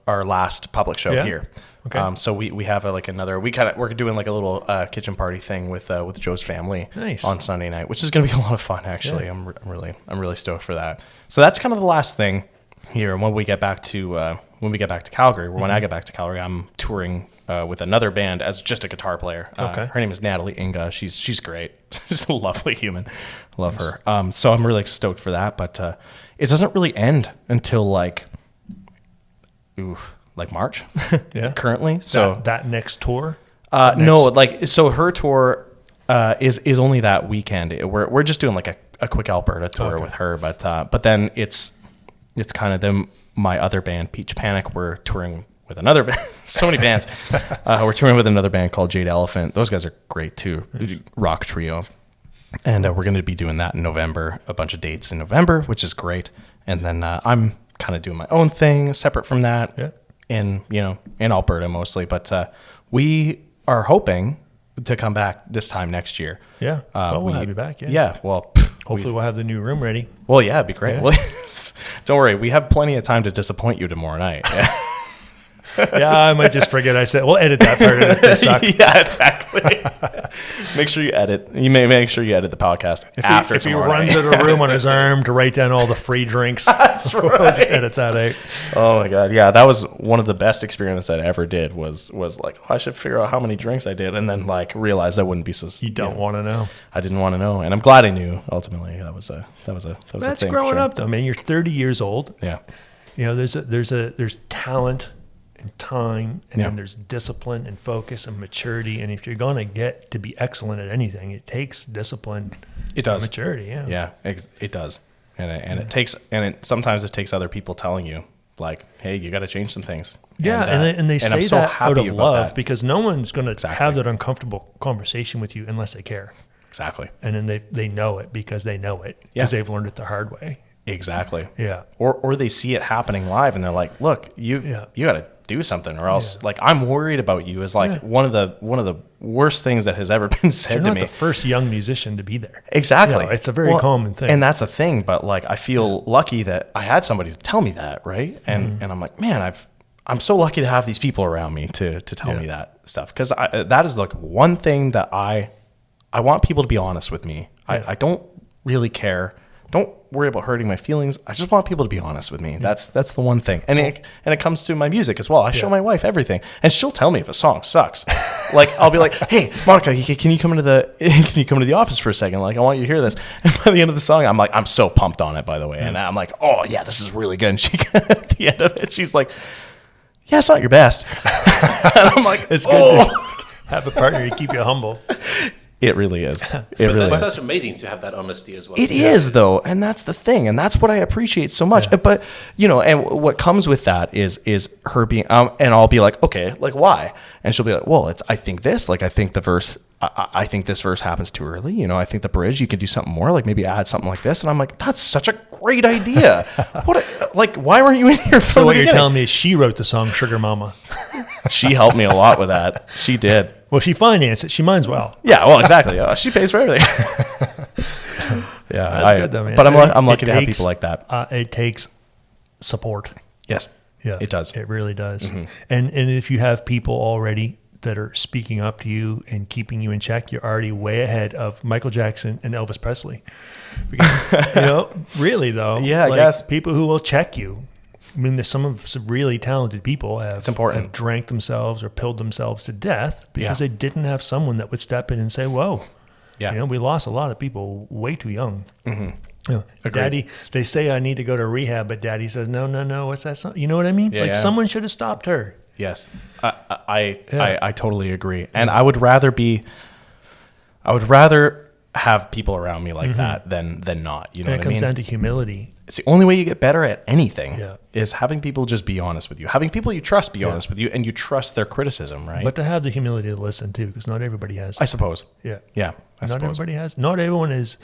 last public show here. Okay. So we have another. We're doing like a little kitchen party thing with Joe's family on Sunday night, which is going to be a lot of fun. Actually, I'm really stoked for that. So that's kind of the last thing here. And when we get back to Calgary, when I get back to Calgary, I'm touring with another band as just a guitar player. Her name is Natalie Inga. She's great. She's a lovely human. Love her. So I'm really stoked for that. But it doesn't really end until like March. Currently. So that next tour. No, so her tour is only that weekend. We're just doing like a quick Alberta tour with her, but then it's kind of my other band, Peach Panic. We're touring with another band. So many bands. We're touring with another band called Jade Elephant. Those guys are great too. Rock trio. And we're going to be doing that in November, a bunch of dates in November, which is great. And then I'm kind of doing my own thing separate from that in Alberta mostly. But we are hoping to come back this time next year. Yeah. We'll have you back. Yeah. Yeah. Well, hopefully we'll have the new room ready. Well, yeah, it'd be great. Yeah. Well, don't worry. We have plenty of time to disappoint you tomorrow night. Yeah, I might just forget I said. We'll edit that part if they suck. Yeah, exactly. Make sure you edit. You may make sure you edit the podcast after if tomorrow night. If he runs out of room on his arm to write down all the free drinks, that's right. We'll just edit that out. Oh my God, yeah, that was one of the best experiments I ever did. Was like, I should figure out how many drinks I did, and then realized I wouldn't be so. You don't want to know. I didn't want to know, and I'm glad I knew. Ultimately, that was a That's thing, growing up, though, man. You're 30 years old. Yeah. There's talent and time, and then there's discipline and focus and maturity. And if you're going to get to be excellent at anything, it takes discipline. It does. And maturity. Yeah. Yeah, it does. And sometimes it takes other people telling you, like, hey, you got to change some things. Yeah. And they say that out of love, because no one's going to have that uncomfortable conversation with you unless they care. Exactly. And then they know it because they know it, because they've learned it the hard way. Exactly. Yeah. Or they see it happening live and they're like, look, you got to do something, or else I'm worried about you is one of the worst things that has ever been said to me. You're not the first young musician to be there. Exactly. It's a very common thing. And that's a thing, but I feel lucky that I had somebody to tell me that, right? And I'm like, man, I'm so lucky to have these people around me to tell me that stuff, because that is one thing that I want people to be honest with me. I don't really care. Don't worry about hurting my feelings. I just want people to be honest with me. That's the one thing. And it comes to my music as well. I show my wife everything, and she'll tell me if a song sucks. I'll be like, "Hey, Monica, can you come into the office for a second? I want you to hear this." And by the end of the song, I'm so pumped on it, by the way. And I'm like, "Oh yeah, this is really good." And she at the end of it, she's like, "Yeah, it's not your best." And I'm like, "It's good to have a partner to keep you humble." It really is. It's such amazing to have that honesty as well. It is, though, and that's the thing, and that's what I appreciate so much. Yeah. But and what comes with that is her being, and I'll be like, okay, like why? And she'll be like, well, I think this, like I think the verse, I think this verse happens too early. I think the bridge, you could do something more, like maybe add something like this. And I'm like, that's such a great idea. Why weren't you in here? So what you're telling me is she wrote the song Sugar Mama. She helped me a lot with that. She did. Well, she financed it. She minds well. Yeah, well, exactly. She pays for everything. That's good though, man. But I'm lucky to have people like that. It takes support. Yes. Yeah, it does. It really does. Mm-hmm. And if you have people already that are speaking up to you and keeping you in check, you're already way ahead of Michael Jackson and Elvis Presley. Because, really though. Yeah, I guess. People who will check you. I mean, there's some really talented people have drank themselves or pilled themselves to death because they didn't have someone that would step in and say, whoa, we lost a lot of people way too young. Mm-hmm. Daddy, they say I need to go to rehab, but Daddy says, no, what's that? You know what I mean? Someone should have stopped her. Yes, I totally agree. And I would rather have people around me like that than not. You know what I mean? It comes down to humility. It's the only way you get better at anything is having people just be honest with you, having people you trust be honest with you, and you trust their criticism, right? But to have the humility to listen too, because not everybody has. I suppose. Yeah. Not everybody has. Not everyone is,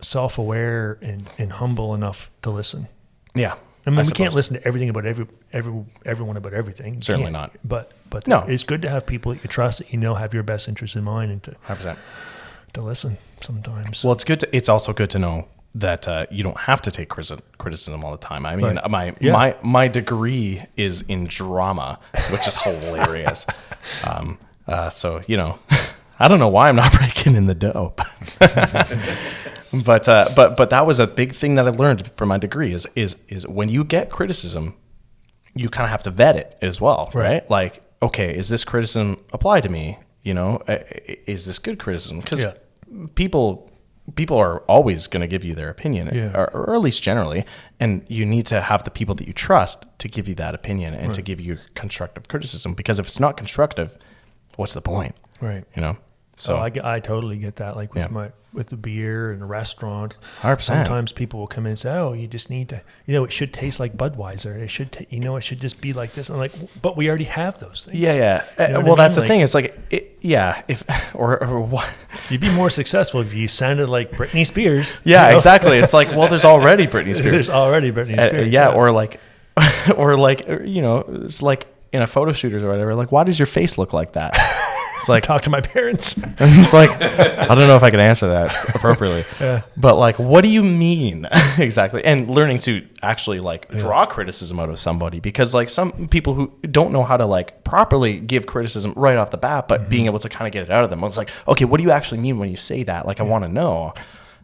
self-aware and humble enough to listen. Yeah. I mean, we can't listen to everything about everyone about everything. Certainly not. But no, it's good to have people that you trust that have your best interests in mind and to 100%. To listen sometimes. Well, it's also good to know that you don't have to take criticism all the time. I mean, my degree is in drama, which is hilarious. So I don't know why I'm not breaking in the dough. But that was a big thing that I learned from my degree is when you get criticism, you kind of have to vet it as well, right? Like, okay, is this criticism applied to me? Is this good criticism? Because people are always going to give you their opinion, or at least generally, and you need to have the people that you trust to give you that opinion and to give you constructive criticism. Because if it's not constructive, what's the point? Right. So I totally get that. Like with the beer in a restaurant, 100%. Sometimes people will come in and say, "Oh, you just need to, it should taste like Budweiser. It should, it should just be like this." I'm like, but we already have those things. Yeah. Well, that's the thing. It's like, if or what? You'd be more successful if you sounded like Britney Spears. Yeah, exactly. It's like, well, there's already Britney Spears. There's already Britney Spears. Or like, it's like in a photo shoot or whatever. Like, why does your face look like that? It's like, talk to my parents. It's like, I don't know if I can answer that appropriately. But like, what do you mean exactly? And learning to actually draw criticism out of somebody, because like some people who don't know how to like properly give criticism right off the bat, but being able to kind of get it out of them. It's like, okay, what do you actually mean when you say that? Like, I want to know.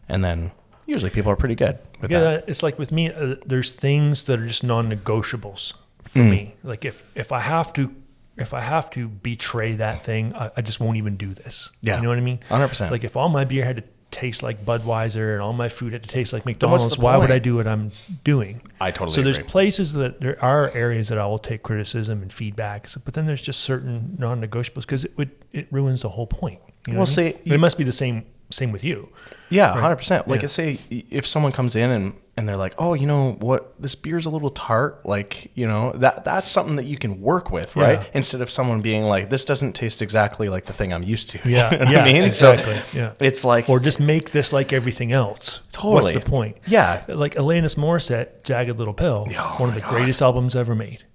And then usually people are pretty good with that. It's like with me, there's things that are just non-negotiables for me. Like if I have to betray that thing, I just won't even do this. Yeah. You know what I mean? 100%. Like if all my beer had to taste like Budweiser and all my food had to taste like McDonald's, why would I do what I'm doing? I totally agree. So there's places there are areas that I will take criticism and feedbacks, but then there's just certain non-negotiables because it ruins the whole point. It must be the same with you. Yeah, 100%. Like, say if someone comes in and they're like, oh, you know what, this beer's a little tart. Like, that's something that you can work with, right? Instead of someone being like, this doesn't taste exactly like the thing I'm used to. Yeah, you know what I mean? Exactly. So it's like, or just make this like everything else. Totally. What's the point? Yeah. Like Alanis Morissette, Jagged Little Pill, one of the greatest albums ever made.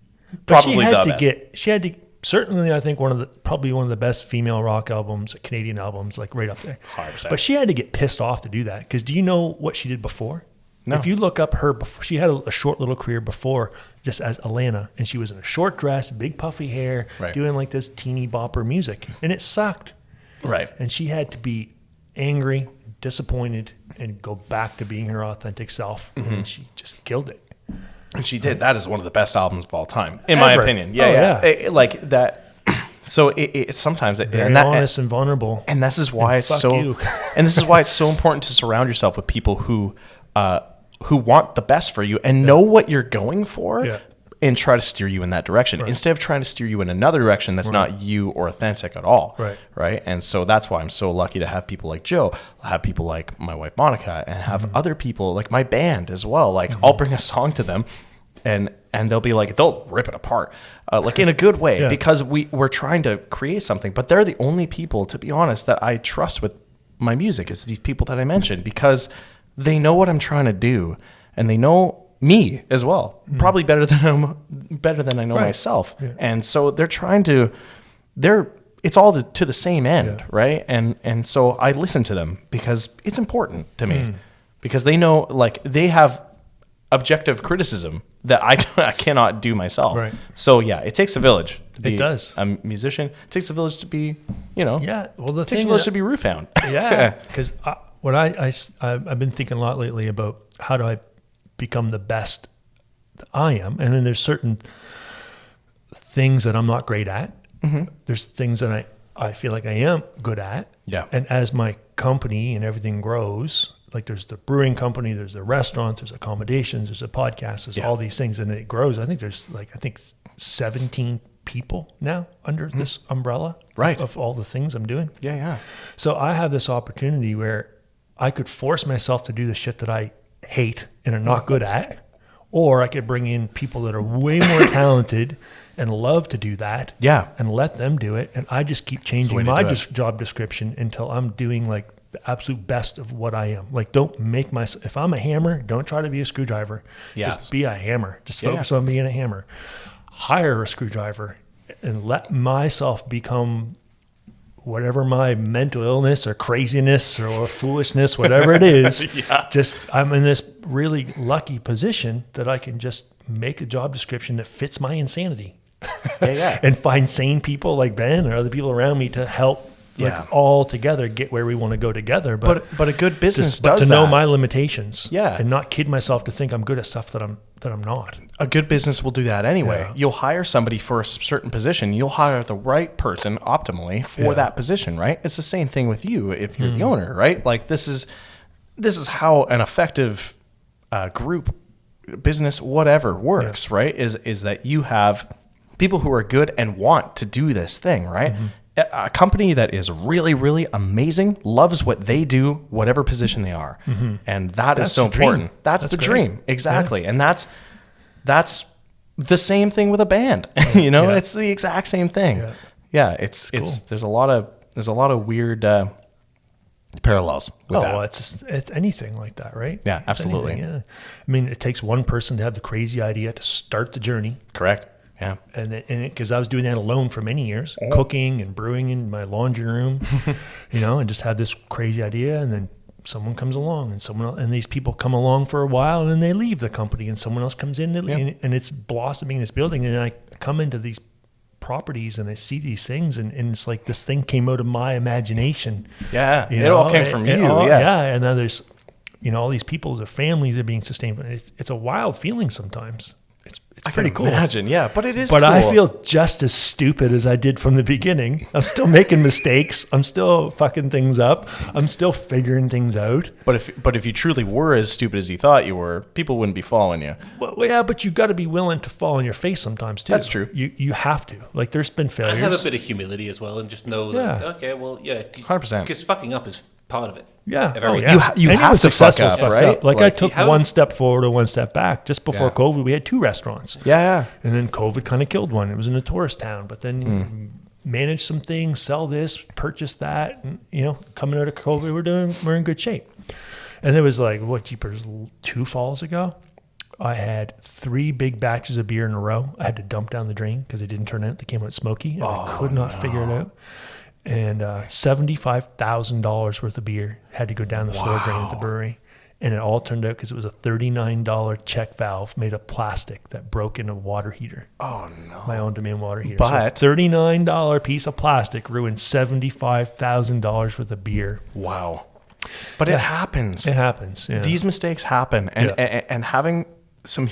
But Probably the best. She had to. Certainly, I think probably one of the best female rock albums, Canadian albums, like right up there. 100%. But she had to get pissed off to do that, because do you know what she did before? No. If you look up her, she had a short little career before, just as Alana, and she was in a short dress, big puffy hair, doing like this teeny bopper music, and it sucked. Right. And she had to be angry, disappointed, and go back to being her authentic self, and she just killed it. And she did. That is one of the best albums of all time, in my opinion. Yeah. Like that. So it's sometimes very honest and vulnerable. And this is why it's so important to surround yourself with people who want the best for you and know what you're going for. and try to steer you in that direction instead of trying to steer you in another direction that's not you or authentic at all. Right. And so that's why I'm so lucky to have people like Joe, have people like my wife Monica, and have other people like my band as well. Like I'll bring a song to them and they'll be like, they'll rip it apart, like in a good way, because we're trying to create something. But they're the only people, to be honest, that I trust with my music, is these people that I mentioned, because they know what I'm trying to do and they know me as well, probably better than I know myself. And so it's all to the same end, right? And so I listen to them because it's important to me, because they know, like, they have objective criticism that I cannot do myself. Right. So yeah, it takes a village to be a musician. It takes a village to be, well, it takes a village to be Roofhound. Yeah, because I've been thinking a lot lately about how do I become the best that I am, and then there's certain things that I'm not great at. There's things that I feel like I am good at. Yeah. And as my company and everything grows, like there's the brewing company, there's the restaurant, there's accommodations, there's a podcast, there's all these things, and it grows. I think there's 17 people now under this umbrella of all the things I'm doing. Yeah. So I have this opportunity where I could force myself to do the shit that I hate and am not good at, or I could bring in people that are way more talented and love to do that, and let them do it, and I just keep changing my job description until I'm doing like the absolute best of what I am. Like, don't make myself, if I'm a hammer, don't try to be a screwdriver. Just be a hammer. Just focus on being a hammer. Hire a screwdriver and let myself become whatever my mental illness or craziness or foolishness, whatever it is. Just, I'm in this really lucky position that I can just make a job description that fits my insanity. And find sane people like Ben or other people around me to help all together get where we want to go together. But a good business does to know my limitations, and not kid myself to think I'm good at stuff that I'm not. A good business will do that anyway. You'll hire somebody for a certain position. You'll hire the right person optimally for that position, right? It's the same thing with you if you're the owner, right? Like this is how an effective group, business, whatever works, right? Is that you have people who are good and want to do this thing, right? A company that is really, really amazing, loves what they do, whatever position they are. And that's is so important. That's the dream. Exactly. And that's the same thing with a band. It's the exact same thing. It's cool. There's a lot of weird parallels with that. Well, it's anything like that, right? Yeah, absolutely. I mean, it takes one person to have the crazy idea to start the journey. Correct. Yeah. And because I was doing that alone for many years, cooking and brewing in my laundry room, and just had this crazy idea, and then someone comes along and these people come along for a while, and then they leave the company and someone else comes in and it's blossoming, this building. And I come into these properties and I see these things and it's like this thing came out of my imagination. Yeah. It all came from you. And then there's, all these people, their families are being sustained. It's a wild feeling sometimes. It's pretty cool. Imagine, but it is But cool. I feel just as stupid as I did from the beginning. I'm still making mistakes. I'm still fucking things up. I'm still figuring things out. But if you truly were as stupid as you thought you were, people wouldn't be following you. Well, yeah, but you got to be willing to fall on your face sometimes too. That's true. You have to. Like, there's been failures. I have a bit of humility as well, and just know that, okay, well, 100%. Because fucking up is part of it. Yeah. You have to fuck up, right? Like I took one step forward and one step back. Just before COVID, we had 2 restaurants. Yeah. And then COVID kind of killed one. It was in a tourist town, but then manage some things, sell this, purchase that. And, coming out of COVID, we're in good shape. And there was like, 2 falls ago, I had 3 big batches of beer in a row. I had to dump down the drain because they didn't turn out. They came out smoky, and I could not figure it out. And $75,000 worth of beer had to go down the floor drain at the brewery. And it all turned out because it was a $39 check valve made of plastic that broke in a water heater. Oh, no. My own demand water heater. But so $39 piece of plastic ruined $75,000 worth of beer. Wow. But it happens. It happens. Yeah. These mistakes happen. And having some...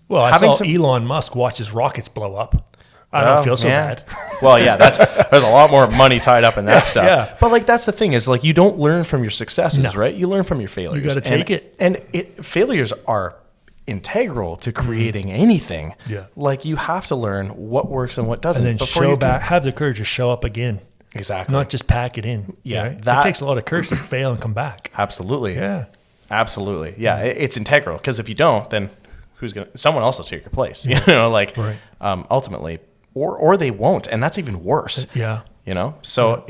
Well, I saw Elon Musk watch his rockets blow up. I don't feel so bad. Well, there's a lot more money tied up in that stuff. Yeah. But like, that's the thing is like, you don't learn from your successes, right? You learn from your failures. You got to take it. And failures are integral to creating anything. Yeah. Like you have to learn what works and what doesn't. And then have the courage to show up again. Exactly. Not just pack it in. Yeah. Right? It takes a lot of courage to fail and come back. Absolutely. Yeah. Absolutely. Yeah. It's integral, because if you don't, then someone else will take your place, you know, like ultimately, or they won't. And that's even worse. Yeah. You know? So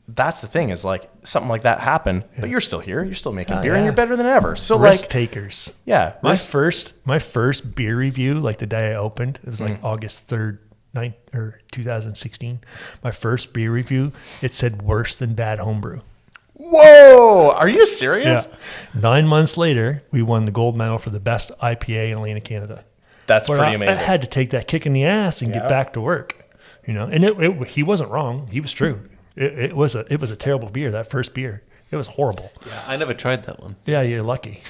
that's the thing, is like something like that happened, but you're still here. You're still making beer and you're better than ever. So risk takers. Yeah. My first beer review, like the day I opened, it was like August 3rd, 2016. My first beer review, it said worse than bad homebrew. Whoa! Are you serious? Yeah. 9 months later, we won the gold medal for the best IPA in Atlantic Canada. That's pretty amazing. I had to take that kick in the ass and get back to work. You know, and he wasn't wrong. He was true. It was a terrible beer. That first beer, it was horrible. Yeah, I never tried that one. Yeah, you're lucky.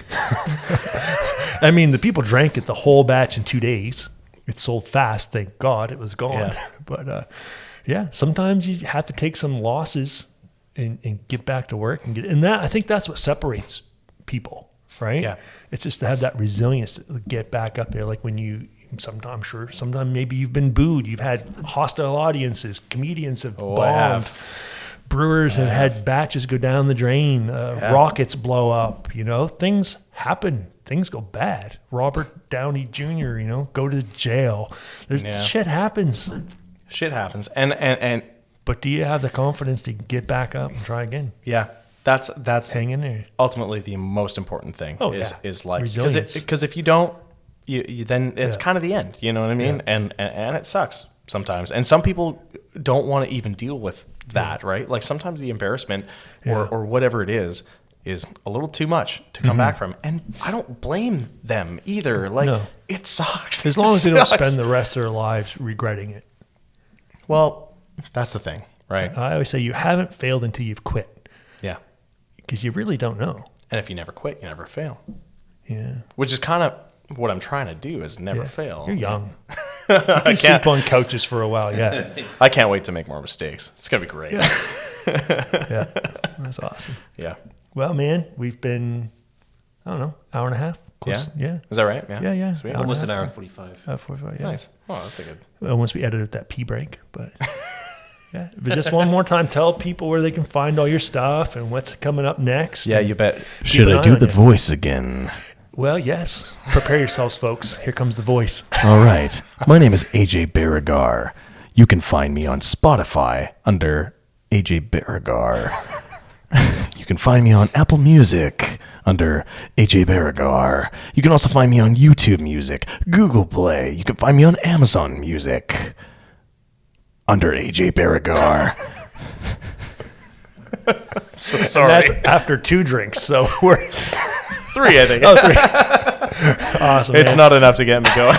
I mean, the people drank it the whole batch in 2 days. It sold fast, thank God. It was gone. Yeah. But sometimes you have to take some losses and get back to work and I think that's what separates people, right? Yeah. It's just to have that resilience to get back up there. Like when sometimes maybe you've been booed, you've had hostile audiences, comedians have bombed, brewers have had batches go down the drain, rockets blow up, you know, things happen. Things go bad. Robert Downey Jr., you know, go to jail. Shit happens. Shit happens. And but do you have the confidence to get back up and try again? Yeah. That's hang in there. Ultimately the most important thing is like resilience. Because if you don't, you then it's kind of the end, you know what I mean? Yeah. And it sucks sometimes. And some people don't want to even deal with that, right? Like sometimes the embarrassment or whatever it is a little too much to come back from. And I don't blame them either. Like it sucks. As long as they don't spend the rest of their lives regretting it. Well, that's the thing, right? I always say you haven't failed until you've quit. Yeah. Because you really don't know. And if you never quit, you never fail. Yeah. Which is kind of what I'm trying to do, is never fail. You're young. You can sleep on couches for a while, I can't wait to make more mistakes. It's going to be great. Yeah. That's awesome. Yeah. Well, man, we've been, I don't know, hour and a half. Close. Yeah. Is that right? Yeah. Yeah. Sweet. Almost an hour and 45. 45, yeah. Nice. Oh, that's a good. Well, once we edited that pee break, but yeah. But just one more time, tell people where they can find all your stuff and what's coming up next. Yeah, you bet. Should I do the voice again? Well, yes. Prepare yourselves, folks. Here comes the voice. All right. My name is AJ Baragar. You can find me on Spotify under AJ Baragar. You can find me on Apple Music under AJ Baragar. You can also find me on YouTube Music, Google Play. You can find me on Amazon Music under AJ Baragar. So sorry. And that's after 2 drinks, so we're 3, I think. 3. Awesome. It's not enough to get me going.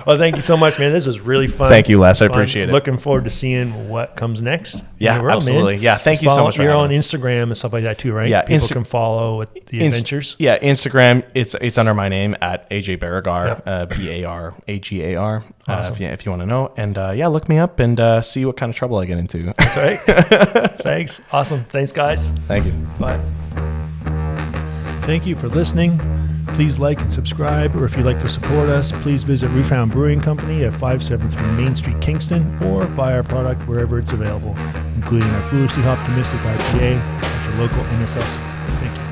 Well, thank you so much, man. This was really fun. Thank you, Les. I appreciate it. Looking forward to seeing what comes next. Yeah, absolutely. Man. Yeah, thank you so much. You're on Instagram and stuff like that too, right? Yeah, people can follow the adventures. Yeah, Instagram. It's under my name at AJ Baragar, Baragar. Awesome. If you want to know, and look me up and see what kind of trouble I get into. That's right. Thanks. Awesome. Thanks, guys. Thank you. Bye. Thank you for listening. Please like and subscribe, or if you'd like to support us, please visit Refound Brewing Company at 573 Main Street, Kingston, or buy our product wherever it's available, including our Foolishly Optimistic IPA at your local NSS. Thank you.